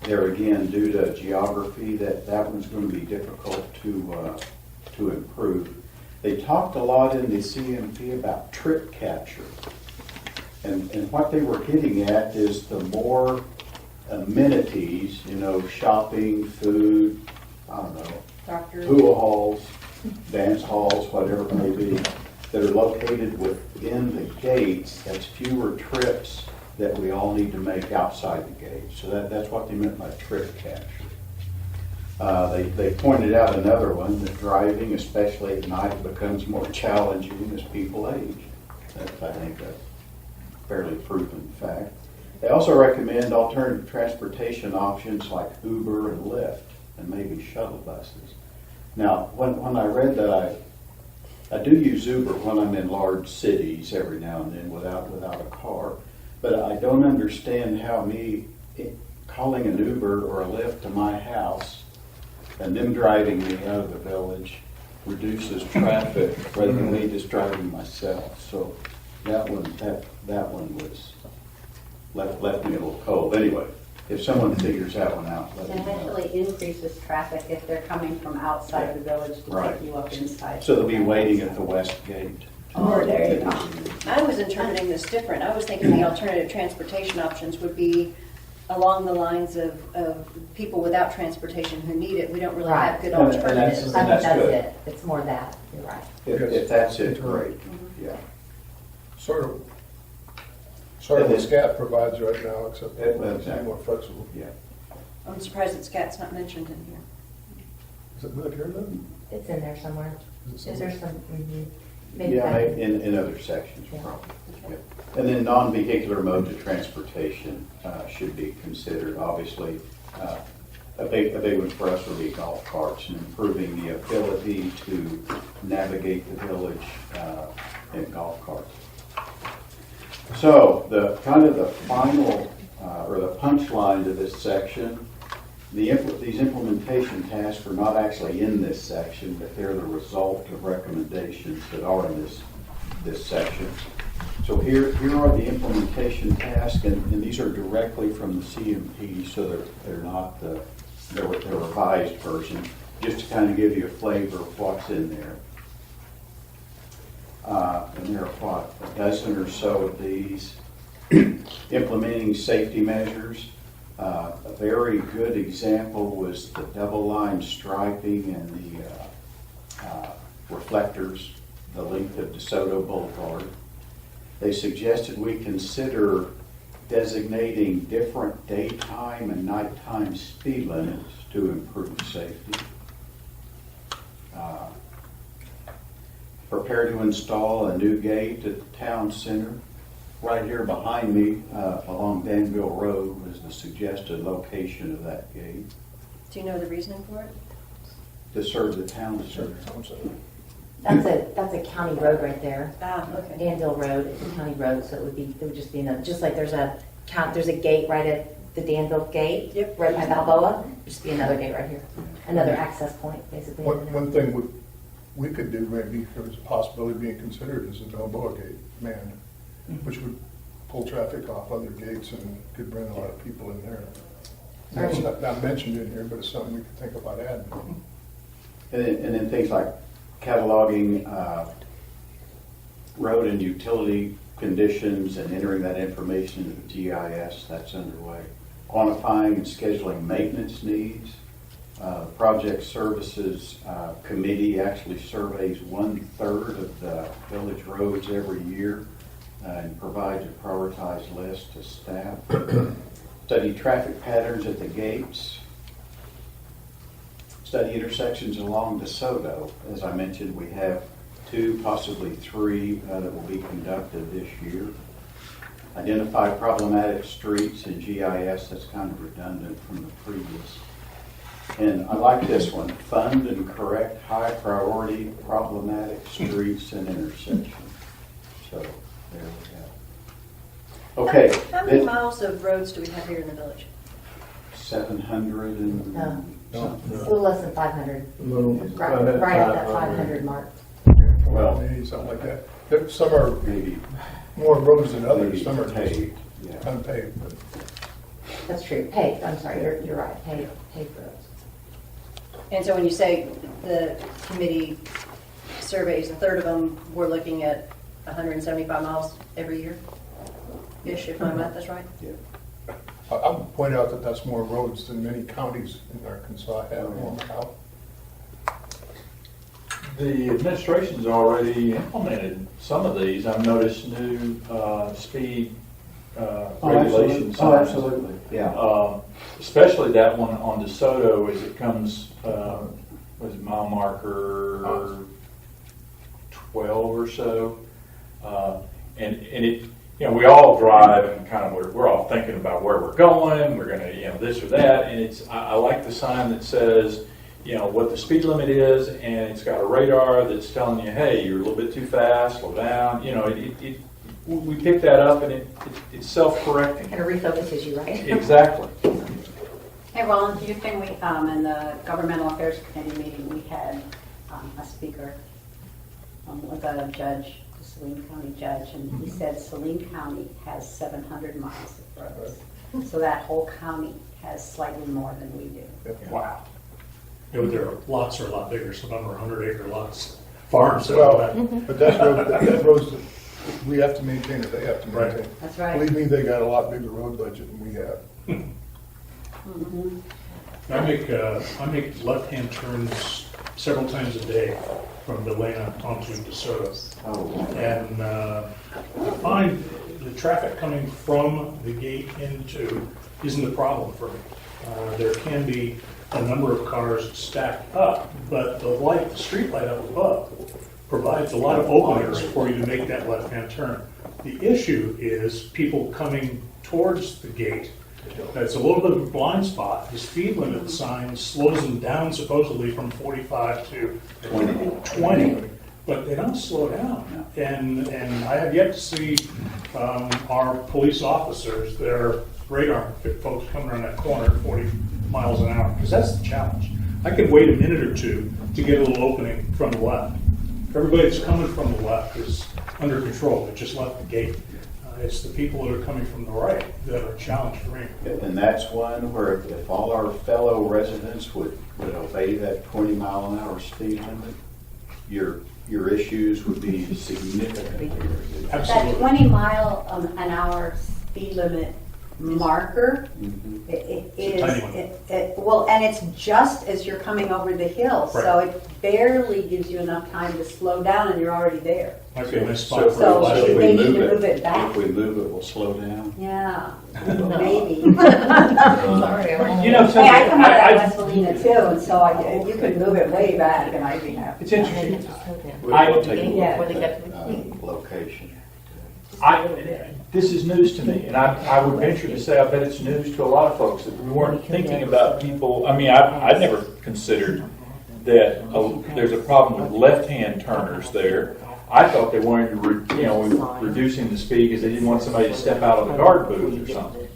Speaker 10: There again, due to geography, that one's going to be difficult to improve. They talked a lot in the CMP about trip capture. And what they were getting at is the more amenities, shopping, food, I don't know,
Speaker 1: Doctors.
Speaker 10: pool halls, dance halls, whatever it may be, that are located within the gates, that's fewer trips that we all need to make outside the gate. So that's what they meant by trip capture. They pointed out another one, that driving, especially at night, becomes more challenging as people age. That's, I think, a fairly proven fact. They also recommend alternative transportation options like Uber and Lyft, and maybe shuttle buses. Now, when I read that, I do use Uber when I'm in large cities every now and then without a car, but I don't understand how calling an Uber or a Lyft to my house and them driving me out of the village reduces traffic rather than me just driving myself. So that one was left me a little cold. Anyway, if someone figures that one out, let
Speaker 5: It
Speaker 10: me know.
Speaker 5: actually increases traffic if they're coming from outside of the village to
Speaker 10: Right.
Speaker 5: pick you up inside.
Speaker 10: So they'll be waiting at the west gate.
Speaker 5: Oh, there you go.
Speaker 1: I was interpreting this different. I was thinking the alternative transportation options would be along the lines of people without transportation who need it. We don't really have good
Speaker 10: Right. And that's-
Speaker 1: alternatives.
Speaker 4: I think
Speaker 10: That's
Speaker 4: that's
Speaker 10: good.
Speaker 4: it. It's more that, you're right.
Speaker 10: If that's it, great. Yeah.
Speaker 2: Sort of what SCAT provides right now, except
Speaker 10: Yeah,
Speaker 2: it's more flexible.
Speaker 10: Yeah.
Speaker 1: I'm surprised that SCAT's not mentioned in here.
Speaker 2: Is it not here then?
Speaker 4: It's in there somewhere.
Speaker 2: Is it
Speaker 4: Is there some, maybe
Speaker 10: Yeah,
Speaker 4: that-
Speaker 10: in other sections,
Speaker 4: Yeah.
Speaker 10: probably. Yeah. And then non-vehicular modes of transportation should be considered. Obviously, a big one for us would be golf carts and improving the ability to navigate the village in golf carts. So the final or the punchline to this section, these implementation tasks are not actually in this section, but they're the result of recommendations that are in this section. So here are the implementation tasks, and these are directly from the CMP, so they're not the revised version, just to kind of give you a flavor of what's in there. And there are a dozen or so of these. Implementing safety measures. A very good example was the double line striping and the reflectors, the length of DeSoto Boulevard. They suggested we consider designating different daytime and nighttime speed limits to improve safety. Prepare to install a new gate at the town center. Right here behind me, along Danville Road, was the suggested location of that gate
Speaker 1: Do you know the reasoning for it?
Speaker 10: to serve the town center.
Speaker 4: That's a county road right there.
Speaker 1: Okay.
Speaker 4: Danville Road is a county road, so it would just be another, just like there's a gate right at the Danville gate.
Speaker 1: Yep.
Speaker 4: Right by Balboa, just be another gate right here. Another access point, basically.
Speaker 2: One thing we could do, maybe, there's a possibility being considered, is a Balboa gate manned, which would pull traffic off other gates and could bring a lot of people in there. That's not mentioned in here, but it's something we could think about adding.
Speaker 10: And then things like cataloging road and utility conditions and entering that information into the GIS, that's underway. Quantifying and scheduling maintenance needs. Project Services Committee actually surveys 1/3 of the village roads every year and provides a prioritized list to staff. Study traffic patterns at the gates. Study intersections along DeSoto. As I mentioned, we have 2, possibly 3 that will be conducted this year. Identify problematic streets in GIS. That's kind of redundant from the previous. And I like this one. Fund and correct high priority problematic streets and intersections. So there we go. Okay.
Speaker 1: How many miles of roads do we have here in the village?
Speaker 10: 700 and
Speaker 4: No.
Speaker 10: something.
Speaker 4: It's a little less than 500,
Speaker 3: Well,
Speaker 4: right at that 500 mark.
Speaker 10: Well,
Speaker 2: Maybe something like that. Some are
Speaker 10: maybe
Speaker 2: more roads than others,
Speaker 10: maybe
Speaker 2: some are just
Speaker 10: paved. Yeah.
Speaker 2: unpaved. But
Speaker 4: That's true, paved, I'm sorry, you're right, paved roads.
Speaker 1: And so when you say the committee surveys, a third of them, we're looking at 175 miles every year? Ish, if my math is right?
Speaker 2: I would point out that that's more roads than many counties in Arkansas have. How?
Speaker 6: The administration's already implemented some of these. I've noticed new speed regulations.
Speaker 10: Oh, absolutely. Yeah.
Speaker 6: Especially that one on DeSoto as it comes, was it mile marker 12 or so? And it, you know, we all drive and kind of, we're all thinking about where we're going, we're gonna, you know, this or that, and it's, I like the sign that says, you know, what the speed limit is, and it's got a radar that's telling you, hey, you're a little bit too fast, slow down, you know, we pick that up and it's self-correcting.
Speaker 4: Kind of refocuses you, right?
Speaker 6: Exactly.
Speaker 5: Hey, Rolland, do you think we, in the Governmental Affairs Committee meeting, we had a speaker with a judge, the Saline County judge, and he said Saline County has 700 miles of roads. So that whole county has slightly more than we do.
Speaker 6: Wow.
Speaker 8: You know, their lots are a lot bigger, some of them are 100-acre lots, farms.
Speaker 2: Well, but that roads that we have to maintain it, they have to
Speaker 8: Right.
Speaker 2: maintain.
Speaker 5: That's right.
Speaker 2: Believe me, they got a lot bigger road budget than we have.
Speaker 8: I make left-hand turns several times a day from Delana onto DeSoto.
Speaker 10: Oh,
Speaker 8: And I find the traffic coming from the gate into isn't a problem for me. There can be a number of cars stacked up, but the street light up above provides a lot of openings for you to make that left-hand turn. The issue is people coming towards the gate. That's a little bit of a blind spot. The speed limit sign slows them down supposedly from 45 to 20, but they don't slow down. And I have yet to see our police officers, their radar folks coming around that corner at 40 miles an hour, because that's the challenge. I could wait a minute or two to get a little opening from the left. Everybody that's coming from the left is under control. They just left the gate. It's the people that are coming from the right that are a challenge for me.
Speaker 10: and that's one where if all our fellow residents would obey that 20-mile-an-hour speed limit, your issues would be significantly reduced.
Speaker 5: That
Speaker 8: Absolutely.
Speaker 5: 20-mile-an-hour speed limit marker,
Speaker 10: Mhm.
Speaker 5: it
Speaker 8: It's a tiny one.
Speaker 5: well, and it's just as you're coming over the hill, so
Speaker 8: Right.
Speaker 5: it barely gives you enough time to slow down and you're already there.
Speaker 8: Might be a nice
Speaker 10: So
Speaker 8: spot for
Speaker 5: So
Speaker 8: a flash.
Speaker 10: if we
Speaker 5: they need to move it back.
Speaker 10: If we move it, we'll slow down.
Speaker 5: Yeah, maybe.
Speaker 4: Sorry,
Speaker 6: You know,
Speaker 5: Hey, I come out of
Speaker 6: I-
Speaker 5: West Salina too, and so if you could move it way back, and I'd be happy.
Speaker 6: It's interesting.
Speaker 10: We'll take a look
Speaker 5: Yeah.
Speaker 10: at that location.
Speaker 6: This is news to me, and I would venture to say I bet it's news to a lot of folks that we weren't thinking about people. I mean, I've never considered that there's a problem with left-hand turners there. I thought they wanted to, reducing the speed because they didn't want somebody to step out of the guard booth or something.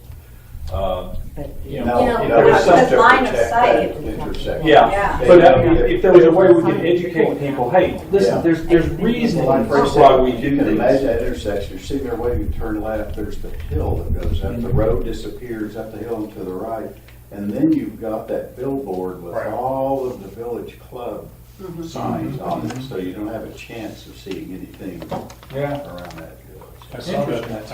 Speaker 10: There was some
Speaker 5: because
Speaker 10: to
Speaker 5: line of
Speaker 10: protect
Speaker 5: sight.
Speaker 10: that intersection.
Speaker 6: Yeah,
Speaker 5: Yeah.
Speaker 6: but if there was a way we could educate people, hey, listen, there's reason
Speaker 10: Like
Speaker 6: for
Speaker 10: I
Speaker 6: why
Speaker 10: said,
Speaker 6: we
Speaker 10: you
Speaker 6: do
Speaker 10: can imagine
Speaker 6: these.
Speaker 10: that intersection, you're sitting there waiting to turn left, there's the hill that goes up, the road disappears up the hill and to the right, and then you've got that billboard with
Speaker 8: Right.
Speaker 10: all of the village club signs on it, so you don't have a chance of seeing anything
Speaker 6: Yeah.
Speaker 10: around that hill.
Speaker 8: I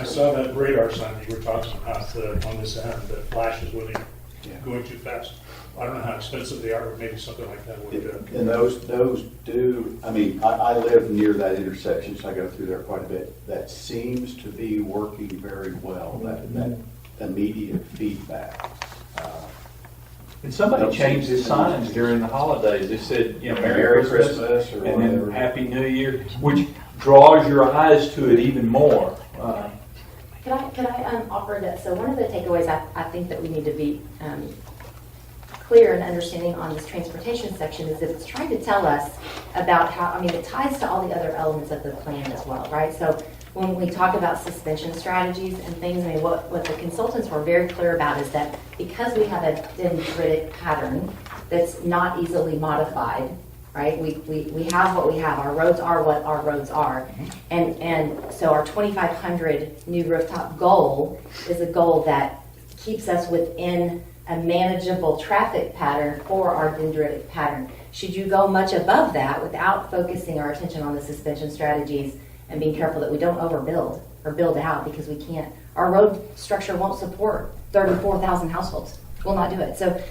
Speaker 8: saw that radar sign that you were talking about on this end that flashes when you're going too fast. I don't know how expensive they are, but maybe something like that would.
Speaker 10: And those do, I mean, I live near that intersection, so I go through there quite a bit. That seems to be working very well, that immediate feedback.
Speaker 6: And somebody changed the signs during the holidays. They said, you know, Merry
Speaker 10: Merry
Speaker 6: Christmas,
Speaker 10: Christmas or
Speaker 6: and then
Speaker 10: whatever.
Speaker 6: Happy New Year, which draws your eyes to it even more.
Speaker 4: Could I offer that? So one of the takeaways I think that we need to be clear and understanding on this transportation section is that it's trying to tell us about how, I mean, it ties to all the other elements of the plan as well, right? So when we talk about suspension strategies and things, I mean, what the consultants were very clear about is that because we have a dendritic pattern that's not easily modified, right? We have what we have. Our roads are what our roads are. And so our 2,500 new rooftop goal is a goal that keeps us within a manageable traffic pattern for our dendritic pattern. Should you go much above that without focusing our attention on the suspension strategies and being careful that we don't overbuild or build out, because we can't, our road structure won't support 34,000 households. Will not do it. So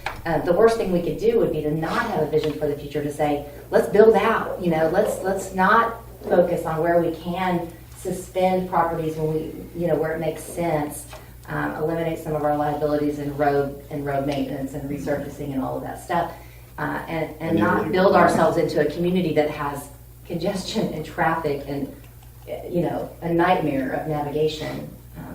Speaker 4: the worst thing we could do would be to not have a vision for the future, to say, let's build out, you know, let's not focus on where we can suspend properties when we, you know, where it makes sense, eliminate some of our liabilities in road maintenance and resurfacing and all of that stuff, and not build ourselves into a community that has congestion and traffic and, you know, a nightmare of navigation.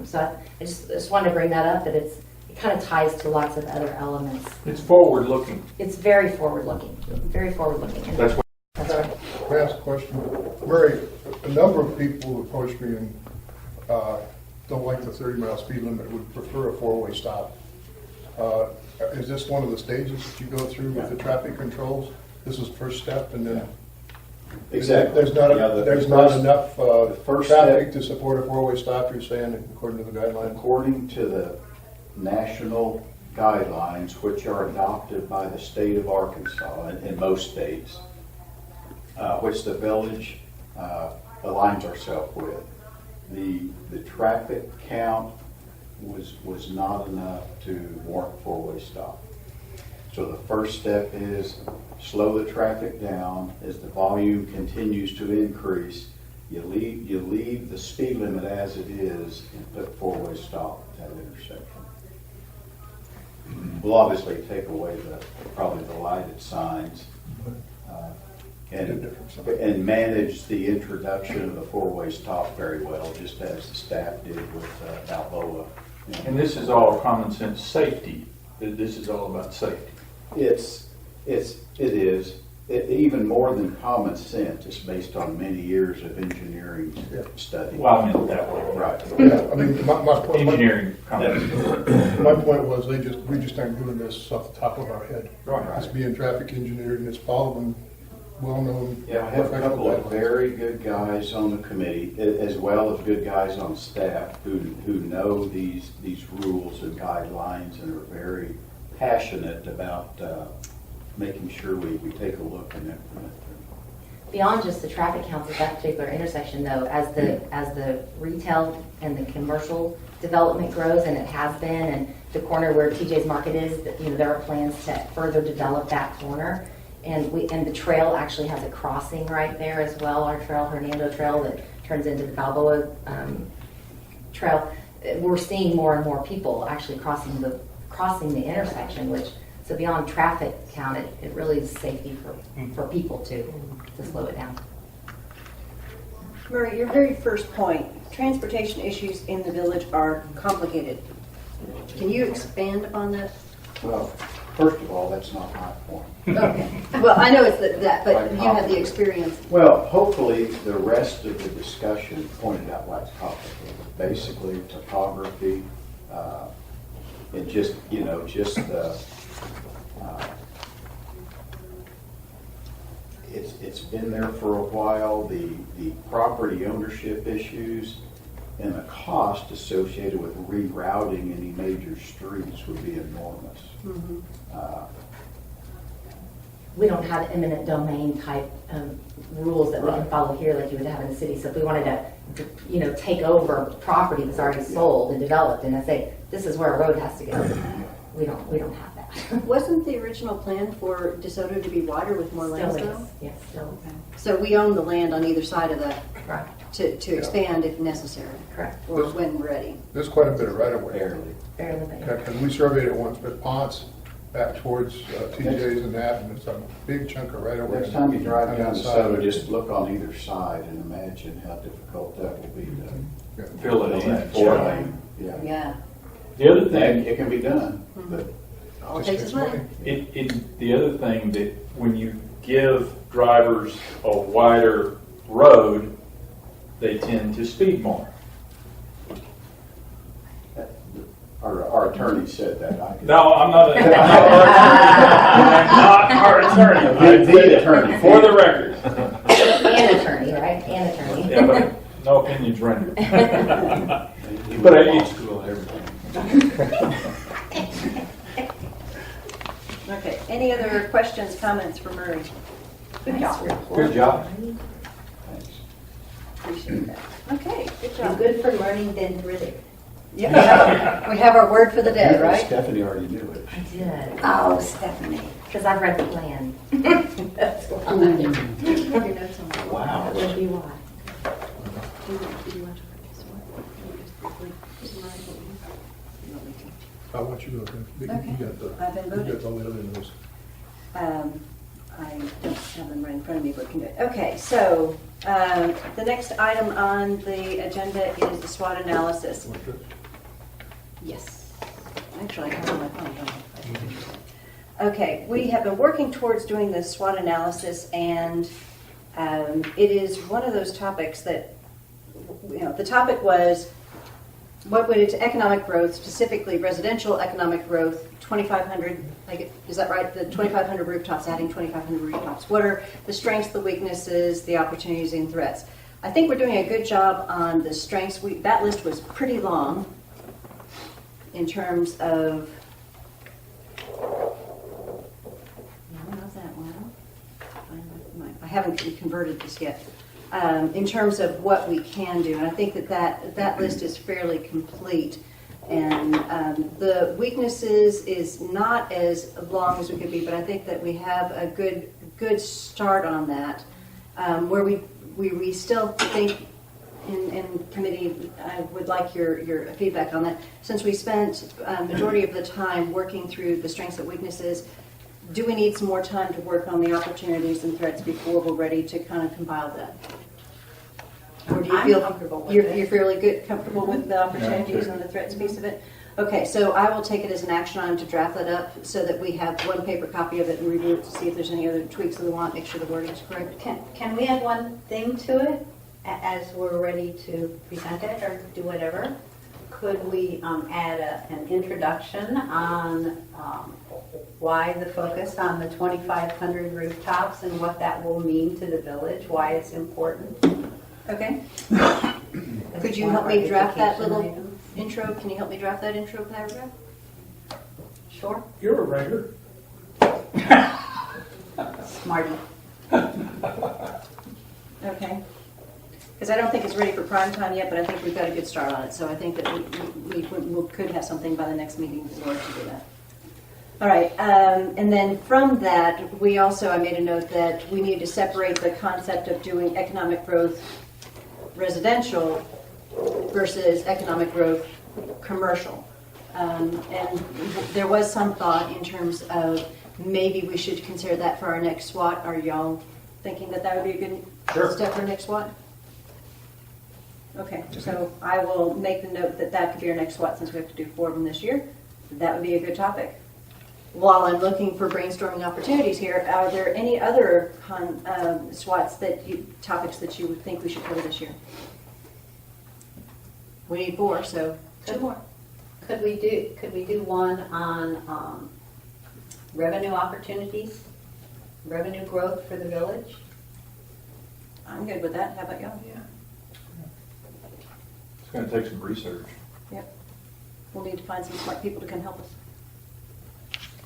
Speaker 4: So I just wanted to bring that up, that it kind of ties to lots of other elements.
Speaker 6: It's forward-looking.
Speaker 4: It's very forward-looking, very forward-looking. And
Speaker 6: That's what
Speaker 4: that's right.
Speaker 2: May I ask a question? Murray, a number of people approach me and don't like the 30-mile speed limit, would prefer a four-way stop. Is this one of the stages that you go through with the traffic controls? This is first step, and then
Speaker 10: Exactly.
Speaker 2: there's not
Speaker 10: Yeah, the
Speaker 2: not
Speaker 10: first-
Speaker 2: enough
Speaker 10: first
Speaker 2: traffic
Speaker 10: step-
Speaker 2: to support a four-way stop, you're saying, according to the guidelines?
Speaker 10: According to the national guidelines, which are adopted by the state of Arkansas and in most states, which the village aligns ourselves with, the traffic count was not enough to warrant four-way stop. So the first step is slow the traffic down. As the volume continues to increase, you leave the speed limit as it is and put four-way stop at that intersection. We'll obviously take away probably the lighted signs and manage the introduction of the four-way stop very well, just as the staff did with Balboa.
Speaker 6: And this is all common sense safety. This is all about safety.
Speaker 10: It is even more than common sense. It's based on many years of engineering study.
Speaker 6: Well, I meant that way.
Speaker 10: Right.
Speaker 2: Yeah, I mean, my point.
Speaker 6: Engineering common sense.
Speaker 2: My point was, we just aren't doing this off the top of our head.
Speaker 6: Right.
Speaker 2: It's being traffic engineered and it's following well-known.
Speaker 10: Yeah, I have a couple of
Speaker 2: guidelines.
Speaker 10: very good guys on the committee, as well as good guys on staff who know these rules and guidelines and are very passionate about making sure we take a look and implement them.
Speaker 4: Beyond just the traffic counts at that particular intersection, though, as the retail and the commercial development grows, and it has been, and the corner where TJ's Market is, you know, there are plans to further develop that corner, and the trail actually has a crossing right there as well. Our trail, Hernando Trail, that turns into the Balboa Trail. We're seeing more and more people actually crossing the intersection, which. So beyond traffic count, it really is safety for people to slow it down.
Speaker 1: Murray, your very first point, transportation issues in the village are complicated. Can you expand upon that?
Speaker 10: Well, first of all, that's not my point.
Speaker 1: Okay. Well, I know it's that, but you had the experience.
Speaker 10: Well, hopefully the rest of the discussion pointed out why it's complicated. Basically, topography, and just it's been there for a while. The property ownership issues and the cost associated with rerouting any major streets would be enormous.
Speaker 1: Mm-hmm.
Speaker 4: We don't have eminent domain type rules that we can follow here like you would have in the city. So if we wanted to, you know, take over property that's already sold and developed, and I say this is where a road has to go, we don't have that. out.
Speaker 1: Wasn't the original plan for DeSoto to be wider with more land
Speaker 4: Still
Speaker 1: still?
Speaker 4: is, yes, still is.
Speaker 1: So we own the land on either side of that
Speaker 4: Correct,
Speaker 1: to expand if necessary,
Speaker 4: correct.
Speaker 1: or when ready.
Speaker 2: There's quite a bit of right of way.
Speaker 4: Barely big.
Speaker 2: Because we surveyed it once, but Ponce back towards TJ's and that, and it's a big chunk of right of way.
Speaker 10: Next time you drive
Speaker 2: on
Speaker 10: down
Speaker 2: that side.
Speaker 10: DeSoto, just look on either side and imagine how difficult that will be to
Speaker 6: Fill it in.
Speaker 10: four lane. Yeah.
Speaker 1: Yeah.
Speaker 6: The other
Speaker 10: And
Speaker 6: thing,
Speaker 10: it can be done, but
Speaker 1: All it takes is money.
Speaker 6: the other thing that when you give drivers a wider road, they tend to speed more.
Speaker 10: our attorney said that. I could-
Speaker 6: No, I'm not our attorney. I'm not our attorney.
Speaker 10: The attorney.
Speaker 6: For the record.
Speaker 4: And attorney, right? And attorney.
Speaker 6: Yeah, but no opinions rendered. But it's
Speaker 1: Okay, any other questions, comments for Murray? Good job.
Speaker 10: Good job. Thanks.
Speaker 1: Appreciate that. Okay, good
Speaker 5: It's
Speaker 1: job.
Speaker 5: good for learning dendritic.
Speaker 1: Yeah, we have our word for the day, right?
Speaker 10: Stephanie already knew it.
Speaker 4: I did,
Speaker 5: Oh, Stephanie.
Speaker 4: because I've read the plan.
Speaker 5: That's why.
Speaker 1: Have your notes on that.
Speaker 10: Wow.
Speaker 4: That would be why.
Speaker 1: Do you want to practice one? Just write what you want me to.
Speaker 2: I want you to, you
Speaker 1: Okay.
Speaker 2: got the,
Speaker 1: I've been
Speaker 2: you
Speaker 1: voted.
Speaker 2: got all the other news.
Speaker 1: I don't have them right in front of me, but can do it. Okay, so the next item on the agenda is the SWOT analysis. Yes. Actually, I have it on my phone, don't I? Okay, we have been working towards doing this SWOT analysis, and it is one of those topics that, you know, the topic was, what would it, economic growth, specifically residential economic growth, 2,500, like, is that right? The 2,500 rooftops, adding 2,500 rooftops. What are the strengths, the weaknesses, the opportunities, and threats? I think we're doing a good job on the strengths. That list was pretty long in terms of, how's that one? I haven't converted this yet. In terms of what we can do, and I think that list is fairly complete. And the weaknesses is not as long as we could be, but I think that we have a good start on that. Where we still think in committee, I would like your feedback on that. Since we spent majority of the time working through the strengths and weaknesses, do we need some more time to work on the opportunities and threats before we're ready to kind of compile that? Or do you
Speaker 5: I'm
Speaker 1: feel
Speaker 5: comfortable with
Speaker 1: you're
Speaker 5: it.
Speaker 1: fairly comfortable with the opportunities and the threats piece of it? Okay, so I will take it as an action item to draft that up so that we have one paper copy of it and review it to see if there's any other tweaks that we want, make sure the wording is correct.
Speaker 5: Can we add one thing to it as we're ready to present it or do whatever? Could we add an introduction on why the focus on the 2,500 rooftops and what that will mean to the village, why it's important?
Speaker 1: Okay,
Speaker 5: As
Speaker 1: could you
Speaker 5: one
Speaker 1: help
Speaker 5: of
Speaker 1: me
Speaker 5: our
Speaker 1: draft that
Speaker 5: education
Speaker 1: little
Speaker 5: items?
Speaker 1: intro? Can you help me draft that intro paragraph?
Speaker 5: Sure.
Speaker 8: You're a writer.
Speaker 5: Smarty.
Speaker 1: Okay. Because I don't think it's ready for prime time yet, but I think we've got a good start on it. So I think that we could have something by the next meeting in order to do that. All right, and then from that, I made a note that we need to separate the concept of doing economic growth residential versus economic growth commercial. And there was some thought in terms of maybe we should consider that for our next SWOT. Are y'all thinking that would be a good step for next SWOT? Okay, so I will make the note that could be our next SWOT since we have to do 4 of them this year. That would be a good topic. While I'm looking for brainstorming opportunities here, are there any other SWOTs topics that you would think we should cover this year? We need 4, so 2 more.
Speaker 5: Could we do one on revenue opportunities, revenue growth for the village?
Speaker 1: I'm good with that. How about y'all?
Speaker 5: Yeah.
Speaker 6: It's going to take some research.
Speaker 1: Yep. We'll need to find some smart people to come help us.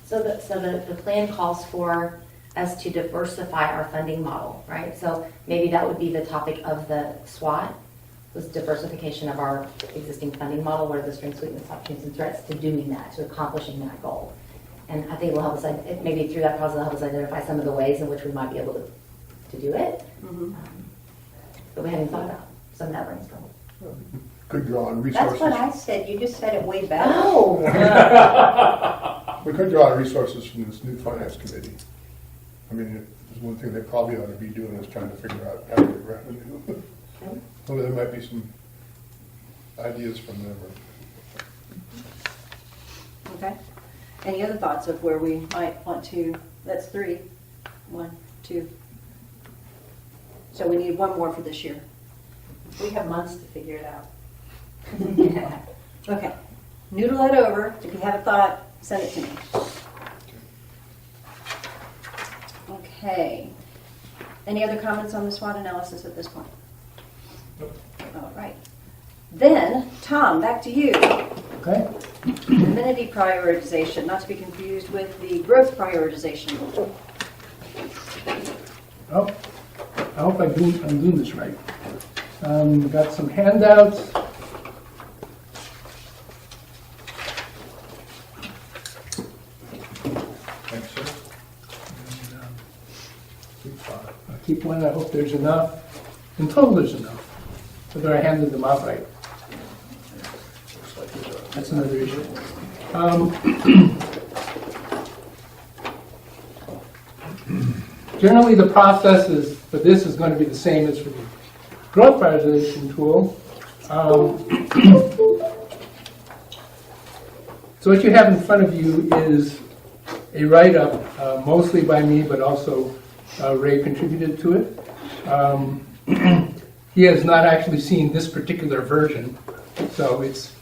Speaker 4: So the plan calls for us to diversify our funding model, right? So maybe that would be the topic of the SWOT, was diversification of our existing funding model. What are the strengths, weaknesses, opportunities, and threats to doing that, to accomplishing that goal? And I think it will help us, maybe through that process, it'll help us identify some of the ways in which we might be able to do it. But we hadn't thought about some of that brainstorm.
Speaker 2: Could draw on
Speaker 5: That's
Speaker 2: resources.
Speaker 5: what I said, you just said it way better.
Speaker 4: Oh!
Speaker 2: We could draw on resources from this new finance committee. I mean, there's one thing they probably ought to be doing is trying to figure out how to get revenue. Well, there might be some ideas from them.
Speaker 1: Okay. Any other thoughts of where we might want to, that's 3. 1, 2. So we need 1 more for this year.
Speaker 5: We have months to figure it out.
Speaker 1: Okay. Noodle that over. If you have a thought, send it to me. Okay. Any other comments on the SWOT analysis at this point? All right. Then, Tom, back to you.
Speaker 9: Okay?
Speaker 1: Amenity prioritization, not to be confused with the growth prioritization.
Speaker 9: Oh, I hope I'm doing this right. Got some handouts.
Speaker 2: Thanks, sir.
Speaker 9: I'll keep one, I hope there's enough. In total, there's enough. Whether I handed them out right. That's another issue. Generally, the process for this is going to be the same as for the growth prioritization tool. So what you have in front of you is a write-up, mostly by me, but also Ray contributed to it. He has not actually seen this particular version, so it's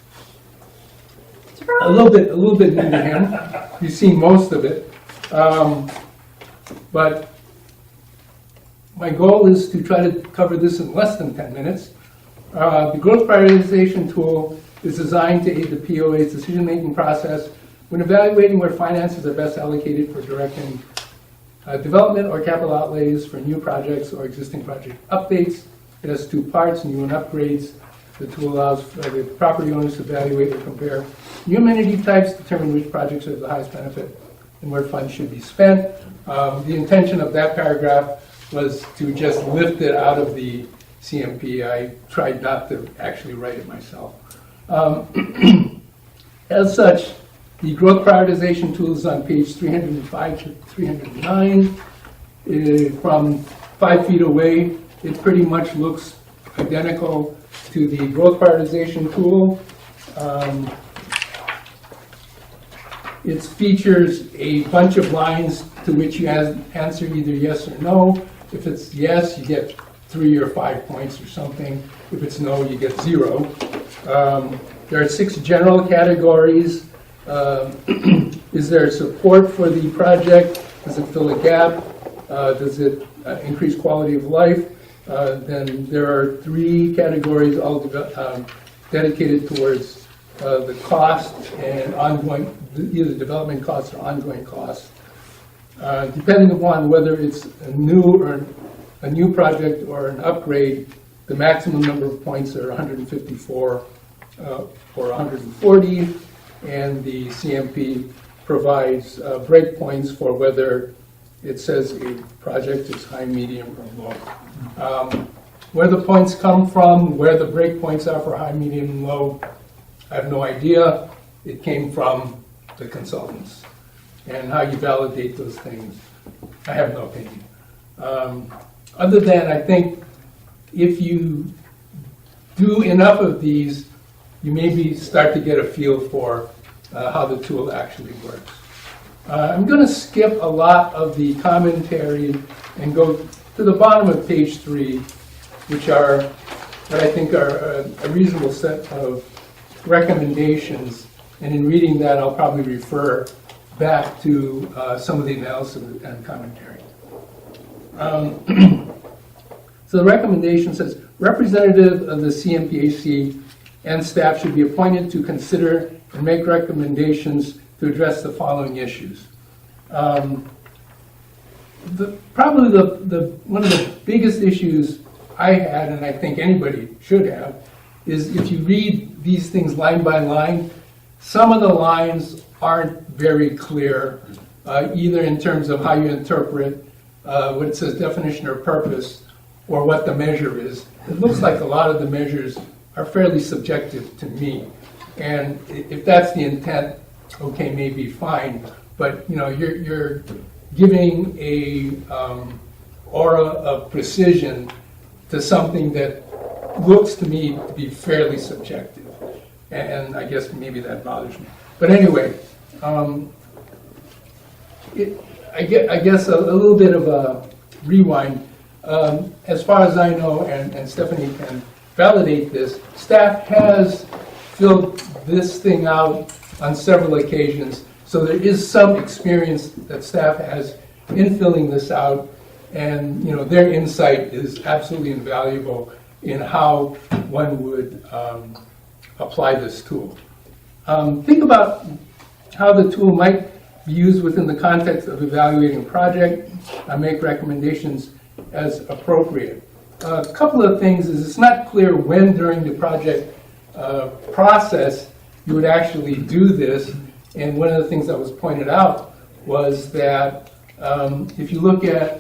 Speaker 9: a little bit new to him. He's seen most of it, but my goal is to try to cover this in less than 10 minutes. The growth prioritization tool is designed to aid the POA's decision-making process when evaluating where finances are best allocated for directing development or capital outlays for new projects or existing project updates. It has 2 parts, new and upgrades. The tool allows the property owners to evaluate or compare new amenity types, determine which projects are the highest benefit and where funds should be spent. The intention of that paragraph was to just lift it out of the CMP. I tried not to actually write it myself. As such, the growth prioritization tool is on page 305 to 309. From 5 feet away, it pretty much looks identical to the growth prioritization tool. It features a bunch of lines to which you answer either yes or no. If it's yes, you get 3 or 5 points or something. If it's no, you get 0. There are 6 general categories. Is there support for the project? Does it fill a gap? Does it increase quality of life? Then there are 3 categories all dedicated towards the cost and ongoing, either development costs or ongoing costs. Depending upon whether it's a new project or an upgrade, the maximum number of points are 154 or 140, and the CMP provides breakpoints for whether it says a project is high, medium, or low. Where the points come from, where the breakpoints are for high, medium, and low, I have no idea. It came from the consultants. And how you validate those things, I have no opinion. Other than I think if you do enough of these, you maybe start to get a feel for how the tool actually works. I'm going to skip a lot of the commentary and go to the bottom of page 3, which are what I think are a reasonable set of recommendations. And in reading that, I'll probably refer back to some of the analysis and commentary. So the recommendation says, representative of the CMPAC and staff should be appointed to consider and make recommendations to address the following issues. Probably one of the biggest issues I had, and I think anybody should have, is if you read these things line by line, some of the lines aren't very clear, either in terms of how you interpret what it says definition or purpose, or what the measure is. It looks like a lot of the measures are fairly subjective to me. And if that's the intent, okay, maybe fine. But you're giving a aura of precision to something that looks to me to be fairly subjective. And I guess maybe that bothers me. But anyway, I guess a little bit of a rewind. As far as I know, and Stephanie can validate this, staff has filled this thing out on several occasions. So there is some experience that staff has in filling this out, and their insight is absolutely invaluable in how one would apply this tool. Think about how the tool might be used within the context of evaluating a project. Make recommendations as appropriate. A couple of things is it's not clear when during the project process you would actually do this. And one of the things that was pointed out was that if you look at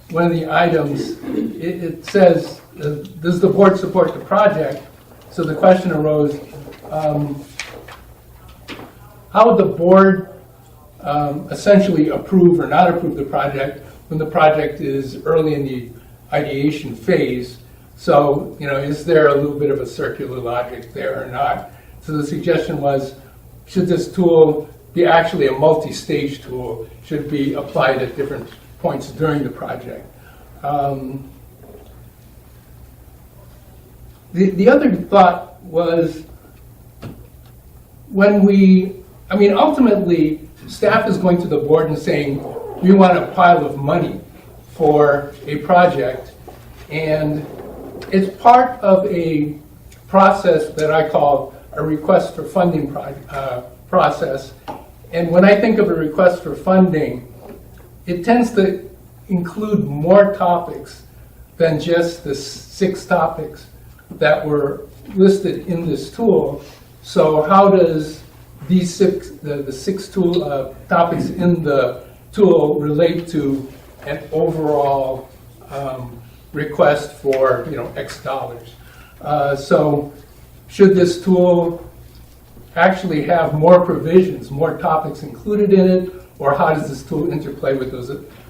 Speaker 9: one of the items, it says, does the board support the project? So the question arose, how would the board essentially approve or not approve the project when the project is early in the ideation phase? So, is there a little bit of a circular logic there or not? So the suggestion was, should this tool be actually a multi-stage tool? Should it be applied at different points during the project? The other thought was, ultimately, staff is going to the board and saying, we want a pile of money for a project, and it's part of a process that I call a request for funding process. And when I think of a request for funding, it tends to include more topics than just the 6 topics that were listed in this tool. So how does these the 6 topics in the tool relate to an overall request for X dollars? So should this tool actually have more provisions, more topics included in it, or how does this tool interplay with those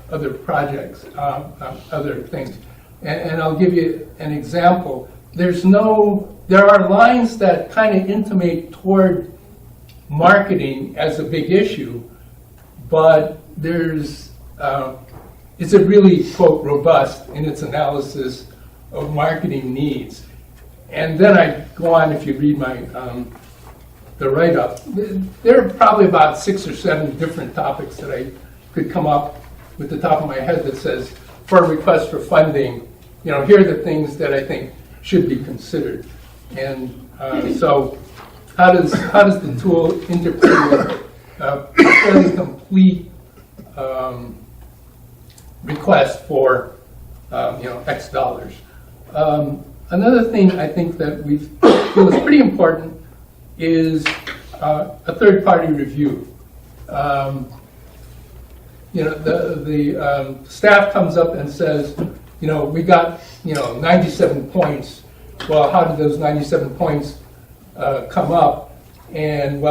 Speaker 9: other projects, other things? And I'll give you an example. There are lines that kind of intimate toward marketing as a big issue, but is it really, quote, robust in its analysis of marketing needs? And then I go on, if you read my the write-up, there are probably about 6 or 7 different topics that I could come up with the top of my head that says, for a request for funding, here are the things that I think should be considered. And so how does the tool interplay with a fairly complete request for X dollars? Another thing I think that we feel is pretty important is a third-party review. The staff comes up and says, we got 97 points. Well, how did those 97 points come up? And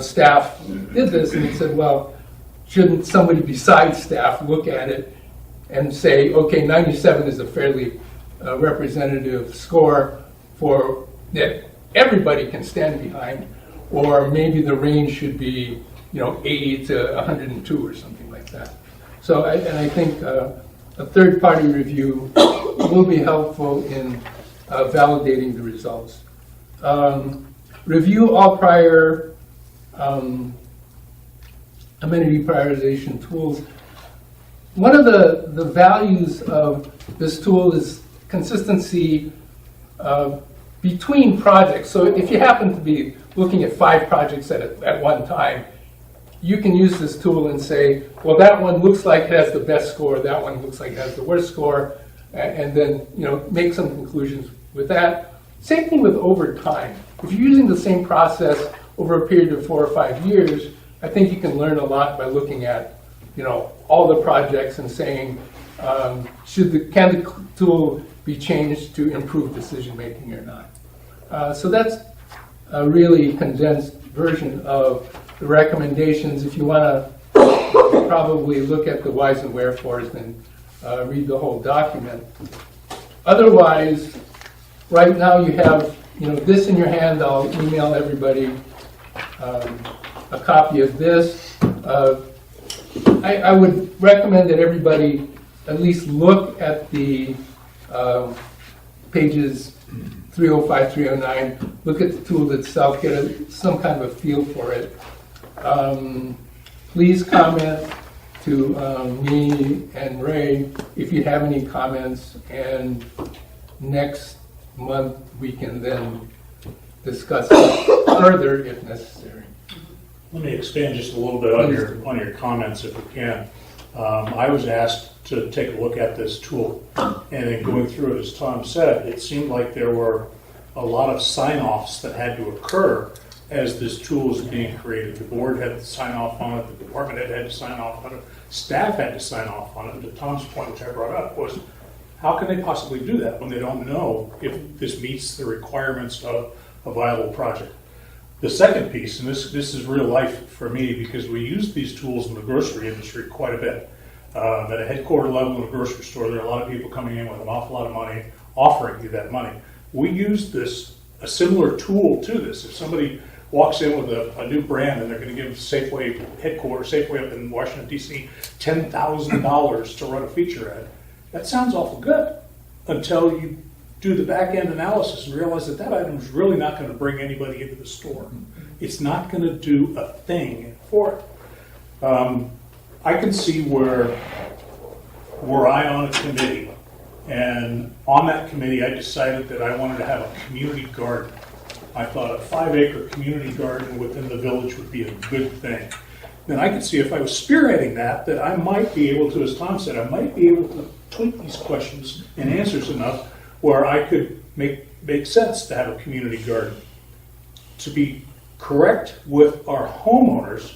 Speaker 9: staff did this, and it said, well, shouldn't somebody besides staff look at it and say, okay, 97 is a fairly representative score for that everybody can stand behind, or maybe the range should be 80 to 102 or something like that. So I think a third-party review will be helpful in validating the results. Review all prior amenity prioritization tools. One of the values of this tool is consistency between projects. So if you happen to be looking at 5 projects at one time, you can use this tool and say, well, that one looks like it has the best score, that one looks like it has the worst score, and then make some conclusions with that. Same thing with overtime. If you're using the same process over a period of 4 or 5 years, I think you can learn a lot by looking at, all the projects and saying, can the tool be changed to improve decision making or not? So that's a really condensed version of the recommendations. If you want to probably look at the whys and wherefores and read the whole document. Otherwise, right now you have this in your hand. I'll email everybody a copy of this. I would recommend that everybody at least look at the pages 305, 309, look at the tool itself, get some kind of a feel for it. Please comment to me and Ray if you have any comments, and next month we can then discuss further if necessary.
Speaker 8: Let me expand just a little bit on your comments if we can. I was asked to take a look at this tool, and in going through it, as Tom said, it seemed like there were a lot of sign-offs that had to occur as this tool was being created. The board had to sign off on it, the department head had to sign off on it, staff had to sign off on it. And to Tom's point, which I brought up, was how can they possibly do that when they don't know if this meets the requirements of a viable project? The second piece, and this is real life for me because we use these tools in the grocery industry quite a bit. At a headquarter level in a grocery store, there are a lot of people coming in with an awful lot of money, offering you that money. We use a similar tool to this. If somebody walks in with a new brand and they're going to give Safeway headquarters, Safeway up in Washington, D.C., $10,000 to run a feature ad, that sounds awful good until you do the back-end analysis and realize that item is really not going to bring anybody into the store. It's not going to do a thing for it. I can see were I on a committee, and on that committee I decided that I wanted to have a community garden. I thought a 5-acre community garden within the village would be a good thing. Then I could see if I was spearheading that I might be able to, as Tom said, I might be able to tweak these questions and answers enough where I could make sense to have a community garden. To be correct with our homeowners,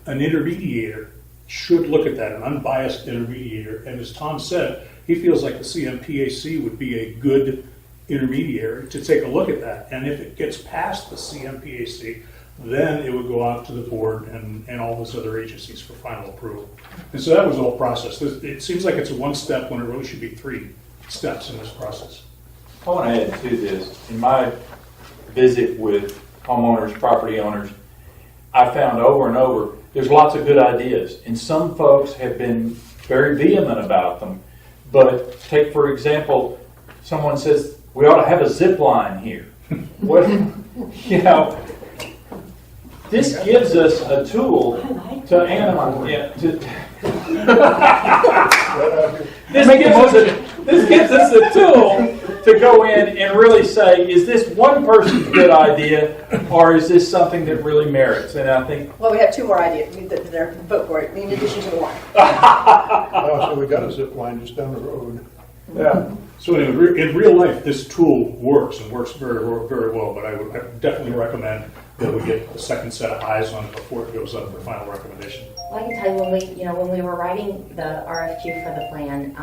Speaker 8: an intermediator should look at that, an unbiased intermediator. And as Tom said, he feels like the CMPAC would be a good intermediary to take a look at that. And if it gets past the CMPAC, then it would go out to the board and all those other agencies for final approval. And so that was the whole process. It seems like it's a one step when it really should be 3 steps in this process.
Speaker 6: I want to add to this. In my visit with homeowners, property owners, I found over and over, there's lots of good ideas. And some folks have been very vehement about them. But take, for example, someone says, we ought to have a zip line here. What, this gives us a tool to analyze. This gives us a tool to go in and really say, is this one person's good idea, or is this something that really merits? And I think...
Speaker 1: Well, we have 2 more ideas that are vote for it, in addition to the one.
Speaker 2: So we got a zip line just down the road.
Speaker 6: Yeah.
Speaker 8: So anyway, in real life, this tool works and works very, very well, but I would definitely recommend that we get a second set of eyes on it before it goes up for final recommendation.
Speaker 4: Well, I can tell you when we were writing the RFQ for the plan,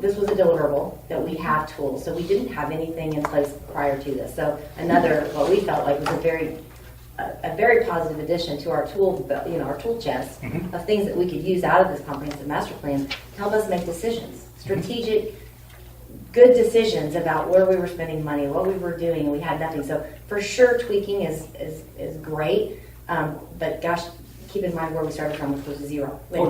Speaker 4: this was a deliverable that we have tools. So we didn't have anything in place prior to this. So what we felt like was a very positive addition to our tool, our tool chest of things that we could use out of this comprehensive master plan to help us make decisions, strategic, good decisions about where we were spending money, what we were doing, and we had nothing. So for sure, tweaking is great, but gosh, keep in mind where we started from, which was 0. We had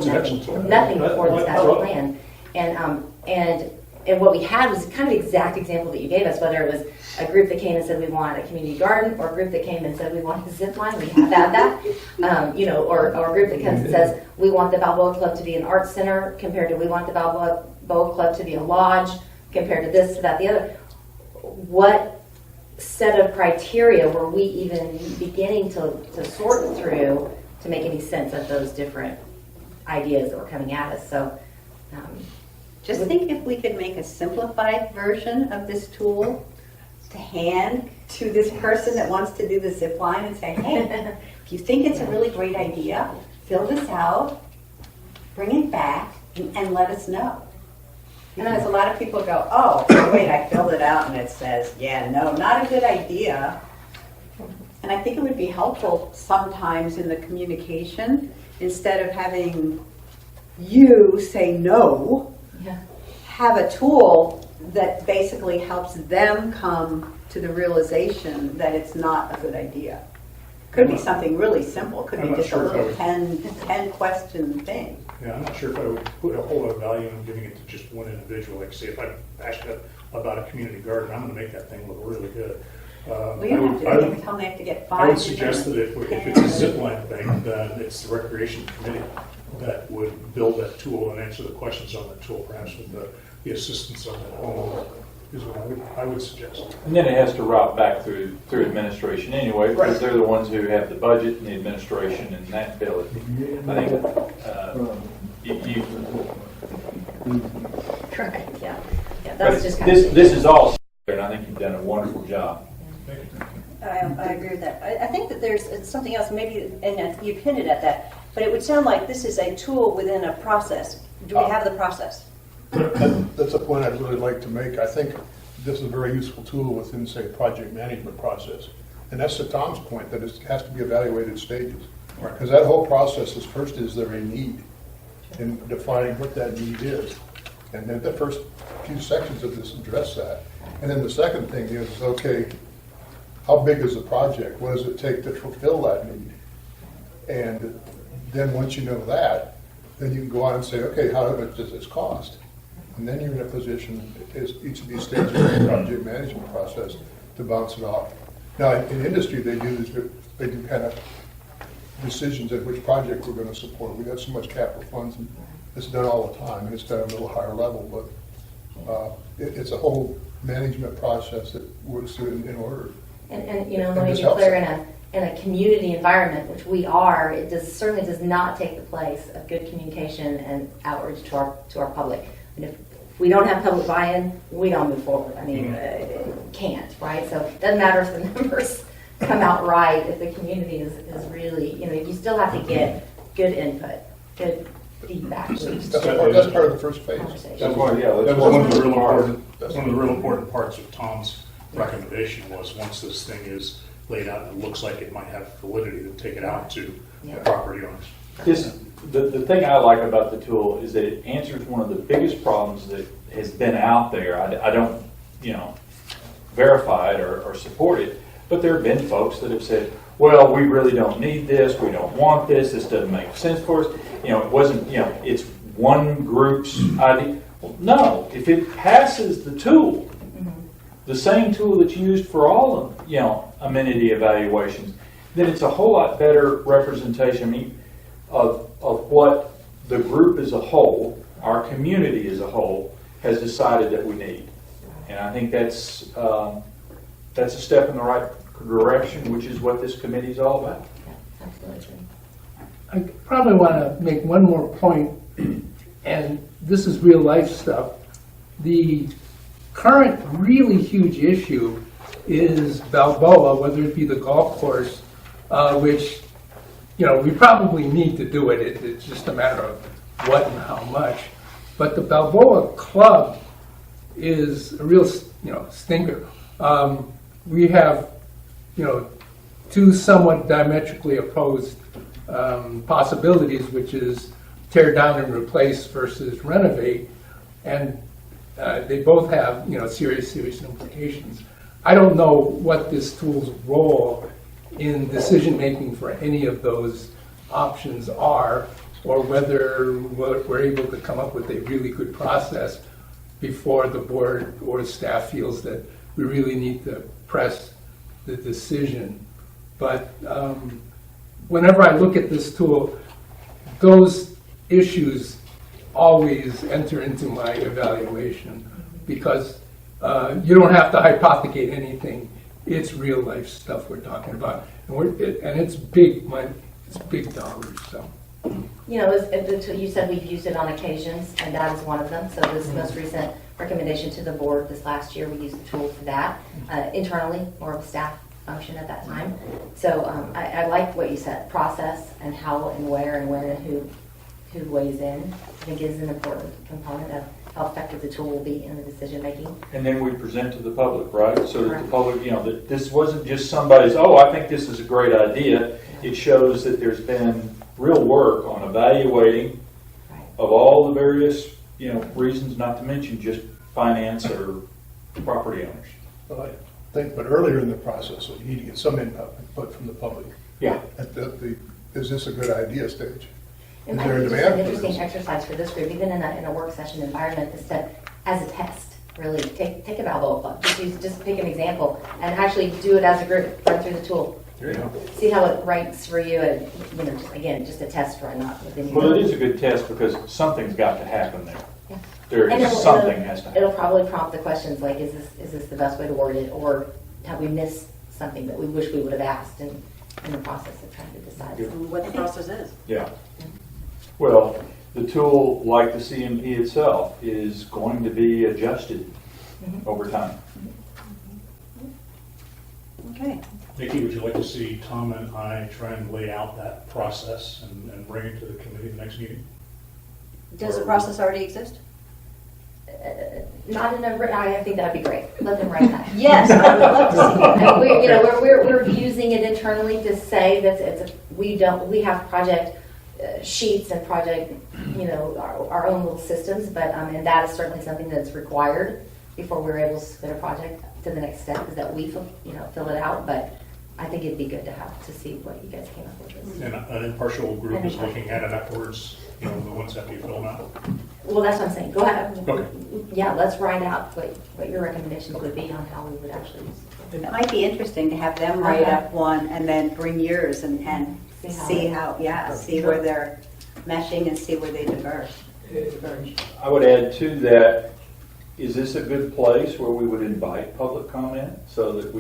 Speaker 4: nothing before this master plan, and what we had was kind of the exact example that you gave us. Whether it was a group that came and said we want a community garden, or a group that came and said we want a zip line, we have that, or a group that comes and says we want the Balboa Club to be an arts center compared to we want the Balboa Club to be a lodge compared to this, to that, the other. What set of criteria were we even beginning to sort through to make any sense of those different ideas that were coming at us? So
Speaker 5: Just think if we could make a simplified version of this tool to hand to this person that wants to do the zip line and say, hey, if you think it's a really great idea, fill this out, bring it back, and let us know. Because a lot of people go, oh, wait, I filled it out and it says, yeah, no, not a good idea. And I think it would be helpful sometimes in the communication, instead of having you say no,
Speaker 4: Yeah.
Speaker 5: have a tool that basically helps them come to the realization that it's not a good idea. Could be something really simple, could be
Speaker 8: I'm not
Speaker 5: just a
Speaker 8: sure if I
Speaker 5: little
Speaker 8: would-
Speaker 5: 10 question thing.
Speaker 8: Yeah, I'm not sure if I would put a whole lot of value in giving it to just one individual. Like, say, if I'm passionate about a community garden, I'm gonna make that thing look really good.
Speaker 5: Well, you don't have to, every time they have to get 5.
Speaker 8: I would suggest that if it's a zip line thing, then it's the recreation committee that would build that tool and answer the questions on that tool, perhaps with the assistance of that homeowner, is what I would suggest.
Speaker 6: And then it has to route back through administration anyway, because they're the ones who have the budget and the administration and that ability. I think
Speaker 1: Correct, yeah. Yeah,
Speaker 6: but
Speaker 1: that's just kind of.
Speaker 6: this is all, and I think you've done a wonderful job.
Speaker 1: I agree with that. I think that there's something else, maybe, and you've hinted at that, but it would sound like this is a tool within a process. Do we have the process?
Speaker 2: That's a point I'd really like to make. I think this is a very useful tool within, say, project management process. And that's to Tom's point, that it has to be evaluated stages. Because that whole process is, first, is there a need? And defining what that need is. And then the first few sections of this address that. And then the second thing is, okay, how big is the project? What does it take to fulfill that need? And then once you know that, then you can go on and say, okay, how much does this cost? And then you're in a position, as each of these stages of the project management process, to bounce it off. Now, in industry, they do kind of decisions at which project we're going to support. We got so much capital funds, and it's done all the time, and it's done at a little higher level, but it's a whole management process that works in order.
Speaker 4: And you know, let
Speaker 2: And
Speaker 4: me
Speaker 2: this
Speaker 4: be
Speaker 2: helps
Speaker 4: clear,
Speaker 2: it.
Speaker 4: in a community environment, which we are, it certainly does not take the place of good communication and outreach to our public. And if we don't have public buy-in, we don't move forward. I mean, it can't, right? So it doesn't matter if the numbers come out right, if the community is really, you know, you still have to get good input, good feedback loops.
Speaker 2: That's part of the first phase.
Speaker 4: Conversation.
Speaker 8: That was
Speaker 6: let's
Speaker 8: one of
Speaker 6: work
Speaker 8: the real
Speaker 6: hard.
Speaker 8: important, one of the real important parts of Tom's recommendation was, once this thing is laid out and it looks like it might have validity, to take it out to the property owners.
Speaker 6: The thing I like about the tool is that it answers one of the biggest problems that has been out there. I don't, verify it or support it, but there have been folks that have said, well, we really don't need this, we don't want this doesn't make sense for us. It wasn't, it's one group's idea. Well, no, if it passes the tool, the same tool that's used for all of, amenity evaluations, then it's a whole lot better representation of what the group as a whole, our community as a whole, has decided that we need. And I think that's a step in the right direction, which is what this committee is all about.
Speaker 4: Absolutely.
Speaker 9: I probably want to make one more point, and this is real life stuff. The current really huge issue is Balboa, whether it be the golf course, which, we probably need to do it. It's just a matter of what and how much. But the Balboa Club is a real, stinker. We have, two somewhat diametrically opposed possibilities, which is tear down and replace versus renovate, and they both have serious implications. I don't know what this tool's role in decision making for any of those options are, or whether we're able to come up with a really good process before the board or staff feels that we really need to press the decision. But whenever I look at this tool, those issues always enter into my evaluation, because you don't have to hypothecate anything. It's real life stuff we're talking about, and it's big money, it's big dollars. So,
Speaker 4: You said we've used it on occasions, and that is one of them. So this most recent recommendation to the board this last year. We used the tool for that internally, more of a staff function at that time. So I like what you said, process and how and where and when and who weighs in. I think is an important component of how effective the tool will be in the decision making.
Speaker 6: And then we present to the public, right? So that the public, that this wasn't just somebody's, oh, I think this is a great idea. It shows that there's been real work on evaluating of all the various, reasons, not to mention just finance or property owners.
Speaker 2: But I think, earlier in the process, we need to get some input from the public.
Speaker 6: Yeah.
Speaker 2: At the, is this a good idea stage?
Speaker 4: It
Speaker 2: Is
Speaker 4: might
Speaker 2: there a
Speaker 4: be just
Speaker 2: demand
Speaker 4: an
Speaker 2: for
Speaker 4: interesting
Speaker 2: this?
Speaker 4: exercise for this group, even in a work session environment, is to, as a test, really take a Balboa Club. Just pick an example and actually do it as a group, run through the tool.
Speaker 6: There you go.
Speaker 4: See how it ranks for you, and just a test run, not with anyone.
Speaker 6: Well, it is a good test because something's got to happen there.
Speaker 4: Yeah.
Speaker 6: There
Speaker 4: And
Speaker 6: is something has to happen.
Speaker 4: It'll probably prompt the questions like, is this the best way to word it, or have we missed something that we wish we would have asked in the process of trying to decide?
Speaker 1: What the process is.
Speaker 6: Yeah. Well, the tool, like the CMP itself, is going to be adjusted over time.
Speaker 1: Okay.
Speaker 8: Nikki, would you like to see Tom and I try and lay out that process and bring it to the committee the next meeting?
Speaker 1: Does the process already exist?
Speaker 4: Not in a. I think that'd be great. Let them write that.
Speaker 1: Yes, I would love to see that.
Speaker 4: And we're using it internally to say that we have project sheets and project our own little systems, but and that is certainly something that's required before we're able to submit a project to the next step, is that we fill it out. But I think it'd be good to see what you guys came up with.
Speaker 8: And an impartial group is looking at it afterwards, the ones that you fill them out.
Speaker 4: Well, that's what I'm saying. Go ahead.
Speaker 8: Okay.
Speaker 4: Yeah, let's write out what your recommendations would be on how we would actually use it.
Speaker 5: It might be interesting to have them write up one and then bring yours and see where they're meshing and see where they diverge.
Speaker 6: I would add to that, is this a good place where we would invite public comment so that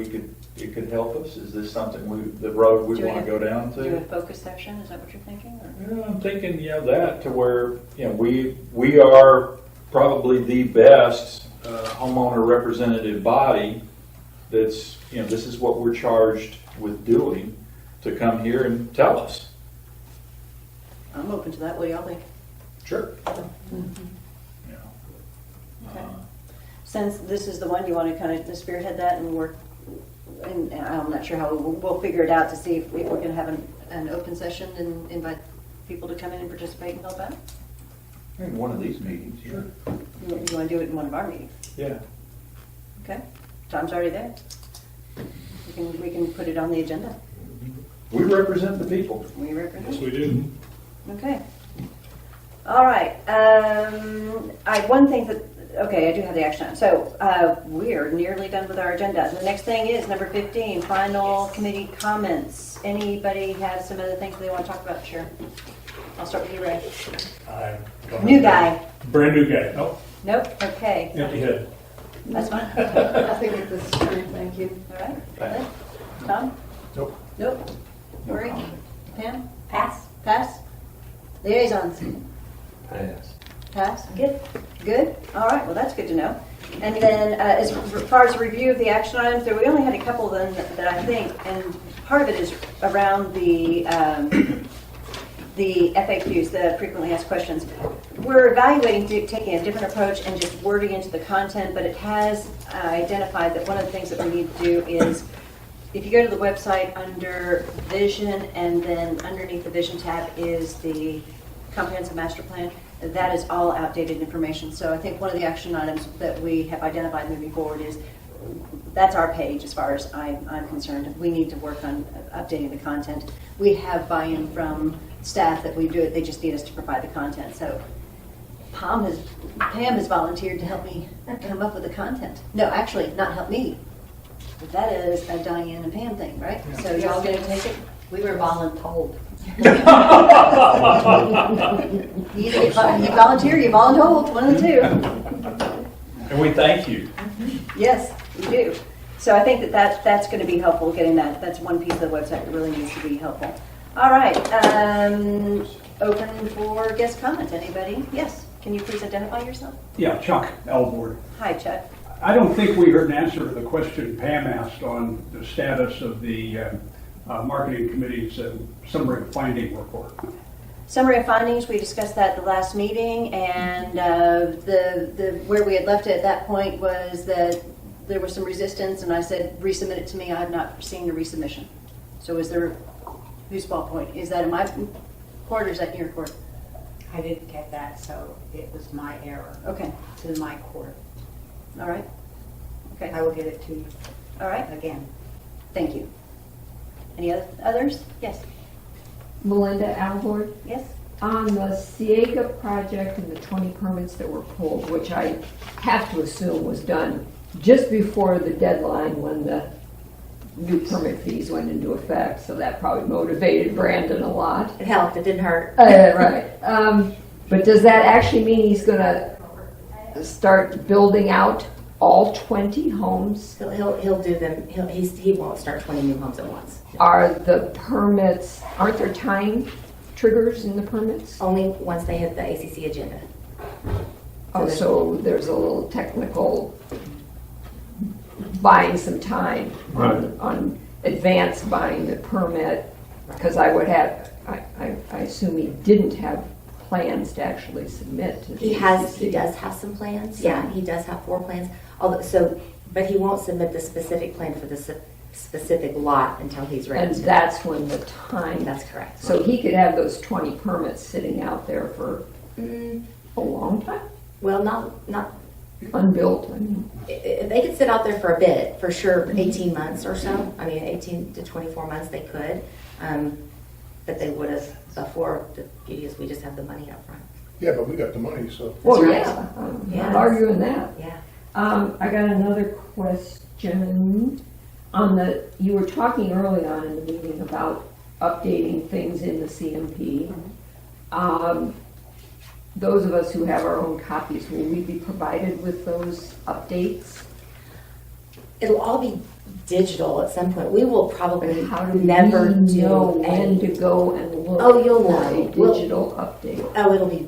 Speaker 6: it could help us? Is this something the road we want to go down to?
Speaker 1: Do a focus section, is that what you're thinking? Or?
Speaker 6: Yeah, I'm thinking, that to where, we are probably the best homeowner representative body that's, this is what we're charged with doing, to come here and tell us.
Speaker 1: I'm open to that. What do y'all think?
Speaker 6: Sure.
Speaker 1: Okay. Since this is the one, you want to kind of spearhead that and work, and I'm not sure how we'll figure it out to see if we're going to have an open session and invite people to come in and participate and help out.
Speaker 6: In one of these meetings, sure.
Speaker 1: You want to do it in one of our meetings?
Speaker 6: Yeah.
Speaker 1: Okay. Tom's already there. We can put it on the agenda.
Speaker 6: We represent the people.
Speaker 1: We represent.
Speaker 8: Yes, we do.
Speaker 1: Okay. All right. I do have the action item. So we're nearly done with our agenda. The next thing is number 15, final committee comments. Anybody have some other things they want to talk about? Sure. I'll start with you, Ray. New guy.
Speaker 8: Brand new guy. Nope.
Speaker 1: Nope. Okay.
Speaker 8: Empty head.
Speaker 1: That's fine.
Speaker 11: I think this is fine, thank you.
Speaker 1: All right. Tom?
Speaker 2: Nope.
Speaker 1: Nope.
Speaker 6: No
Speaker 1: Marie?
Speaker 6: comment.
Speaker 1: Pam?
Speaker 5: Pass?
Speaker 1: Pass? Liaisons?
Speaker 3: Pass.
Speaker 1: Pass? Good? All right, well, that's good to know. And then as far as a review of the action items, we only had a couple then that I think, and part of it is around the FAQs, the frequently asked questions. We're evaluating taking a different approach and just wording into the content, but it has identified that one of the things that we need to do is, if you go to the website under Vision, and then underneath the Vision tab is the Comprehensive Master Plan, that is all outdated information. So I think one of the action items that we have identified moving forward is, that's our page as far as I'm concerned. We need to work on updating the content. We have buy-in from staff that we do it, they just need us to provide the content. So Pam has volunteered to help me come up with the content. No, actually, not help me. But that is a Diane and Pam thing, right? Yeah. So y'all going to take it?
Speaker 4: We were voluntold.
Speaker 1: You volunteer, you voluntold, one of the two.
Speaker 6: And we thank you.
Speaker 1: Yes, we do. So I think that's going to be helpful, getting that. That's one piece of the website that really needs to be helpful. All right. Open for guest comment. Anybody? Yes. Can you please identify yourself?
Speaker 12: Yeah, Chuck Elmore.
Speaker 1: Hi, Chuck.
Speaker 12: I don't think we heard an answer to the question Pam asked on the status of the marketing committee's summary finding report.
Speaker 1: Summary of findings, we discussed that at the last meeting, and where we had left it at that point was that there was some resistance, and I said, resubmit it to me. I have not seen the resubmission. So is there, whose ballpoint? Is that in my court or is that in your court?
Speaker 5: I didn't get that, so it was my error.
Speaker 1: Okay,
Speaker 5: To my court.
Speaker 1: all right. Okay,
Speaker 5: I will get it to you
Speaker 1: all right.
Speaker 5: again.
Speaker 1: Thank you. Any others? Yes.
Speaker 11: Melinda Alvord.
Speaker 1: Yes.
Speaker 11: On the Ciega project and the 20 permits that were pulled, which I have to assume was done just before the deadline when the new permit fees went into effect, so that probably motivated Brandon a lot.
Speaker 4: It helped, it didn't hurt.
Speaker 11: Right. But does that actually mean he's gonna start building out all 20 homes?
Speaker 4: He'll do them, he won't start 20 new homes at once.
Speaker 11: Are the permits, aren't there time triggers in the permits?
Speaker 4: Only once they hit the ACC agenda.
Speaker 11: Oh, so there's a little technical buying some time on advance buying the permit, because I would have, I assume he didn't have plans to actually submit to the
Speaker 4: He
Speaker 11: ACC.
Speaker 4: does have some plans, yeah, he does have 4 plans, although, but he won't submit the specific plan for the specific lot until he's ready.
Speaker 11: And that's when the time.
Speaker 4: That's correct.
Speaker 11: So he could have those 20 permits sitting out there for a long time?
Speaker 4: Well, not,
Speaker 11: Unbuilt, I mean.
Speaker 4: they could sit out there for a bit, for sure, 18 months or so. I mean, 18 to 24 months they could, but they would have before. The beauty is we just have the money up front.
Speaker 2: Yeah, but we got the money, so.
Speaker 11: Well,
Speaker 4: right.
Speaker 11: yeah, I'm
Speaker 4: Yeah.
Speaker 11: not arguing that.
Speaker 4: Yeah.
Speaker 11: I got another question on you were talking early on in the meeting about updating things in the CMP. Those of us who have our own copies, will we be provided with those updates?
Speaker 4: It'll all be digital at some point. We will probably
Speaker 11: How do
Speaker 4: never
Speaker 11: we
Speaker 4: do
Speaker 11: know when
Speaker 4: any.
Speaker 11: to go and look
Speaker 4: Oh, you'll
Speaker 11: for
Speaker 4: know.
Speaker 11: a digital update?
Speaker 4: Oh,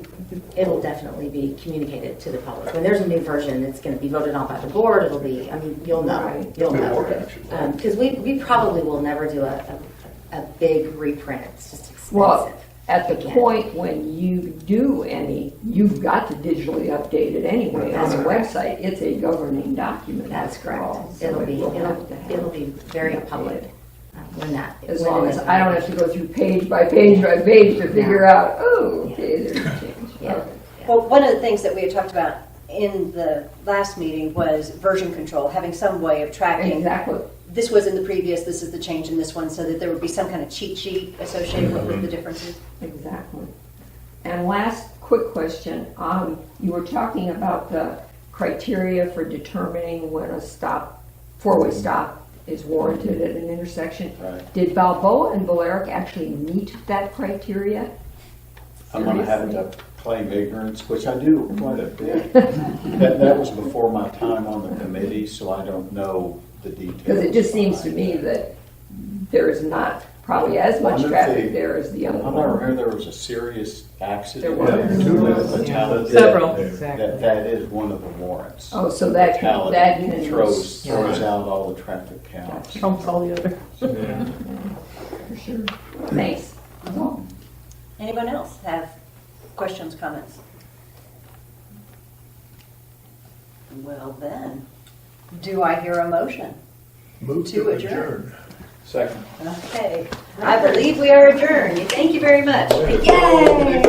Speaker 4: it'll definitely be communicated to the public. When there's a new version, it's going to be voted on by the board. It'll be, I mean, you'll know.
Speaker 11: Right.
Speaker 4: You'll
Speaker 2: Be
Speaker 4: know.
Speaker 2: more action.
Speaker 4: Because we probably will never do a big reprint. It's just expensive.
Speaker 11: Well, at the
Speaker 4: Again.
Speaker 11: point when you do any, you've got to digitally update it anyway on
Speaker 4: That's
Speaker 11: the
Speaker 4: correct.
Speaker 11: website. It's a governing document.
Speaker 4: That's
Speaker 11: after
Speaker 4: correct.
Speaker 11: all, so
Speaker 4: It'll be
Speaker 11: will have to have
Speaker 4: it'll be very
Speaker 11: it
Speaker 4: public
Speaker 11: updated.
Speaker 4: when that.
Speaker 11: As
Speaker 4: when
Speaker 11: long
Speaker 4: it
Speaker 11: as
Speaker 4: is
Speaker 11: I don't have to go through page by page by page to figure out, oh, okay, there's a change.
Speaker 4: Yeah.
Speaker 11: Okay.
Speaker 1: Well, one of the things that we had talked about in the last meeting was version control, having some way of tracking.
Speaker 11: Exactly.
Speaker 1: This was in the previous, this is the change in this one, so that there would be some kind of cheat sheet associated with the differences.
Speaker 11: Exactly. And last quick question, you were talking about the criteria for determining when a four-way stop is warranted at an intersection.
Speaker 10: Right.
Speaker 11: Did Balboa and Balearic actually meet that criteria?
Speaker 10: I'm gonna have to claim ignorance, which I do quite a bit. That was before my time on the committee, so I don't know the details.
Speaker 11: Because it just seems to me that there is not probably as much
Speaker 10: One of
Speaker 11: traffic
Speaker 10: the-
Speaker 11: there as the other
Speaker 10: I don't
Speaker 11: one.
Speaker 10: remember there was a serious accident.
Speaker 11: There was.
Speaker 10: Two fatalities.
Speaker 7: Several.
Speaker 10: That is one of the warrants.
Speaker 11: Oh, so that
Speaker 10: Fatality
Speaker 11: can
Speaker 10: throws out all the traffic counts.
Speaker 7: Trumps all the other.
Speaker 3: Yeah.
Speaker 11: For sure. Thanks. That's all.
Speaker 1: Anyone else have questions, comments? Well then, do I hear a motion?
Speaker 2: Move
Speaker 1: To
Speaker 2: to
Speaker 1: adjourn.
Speaker 2: adjourn.
Speaker 6: Second.
Speaker 1: Okay, I believe we are adjourned. Thank you very much. Yay!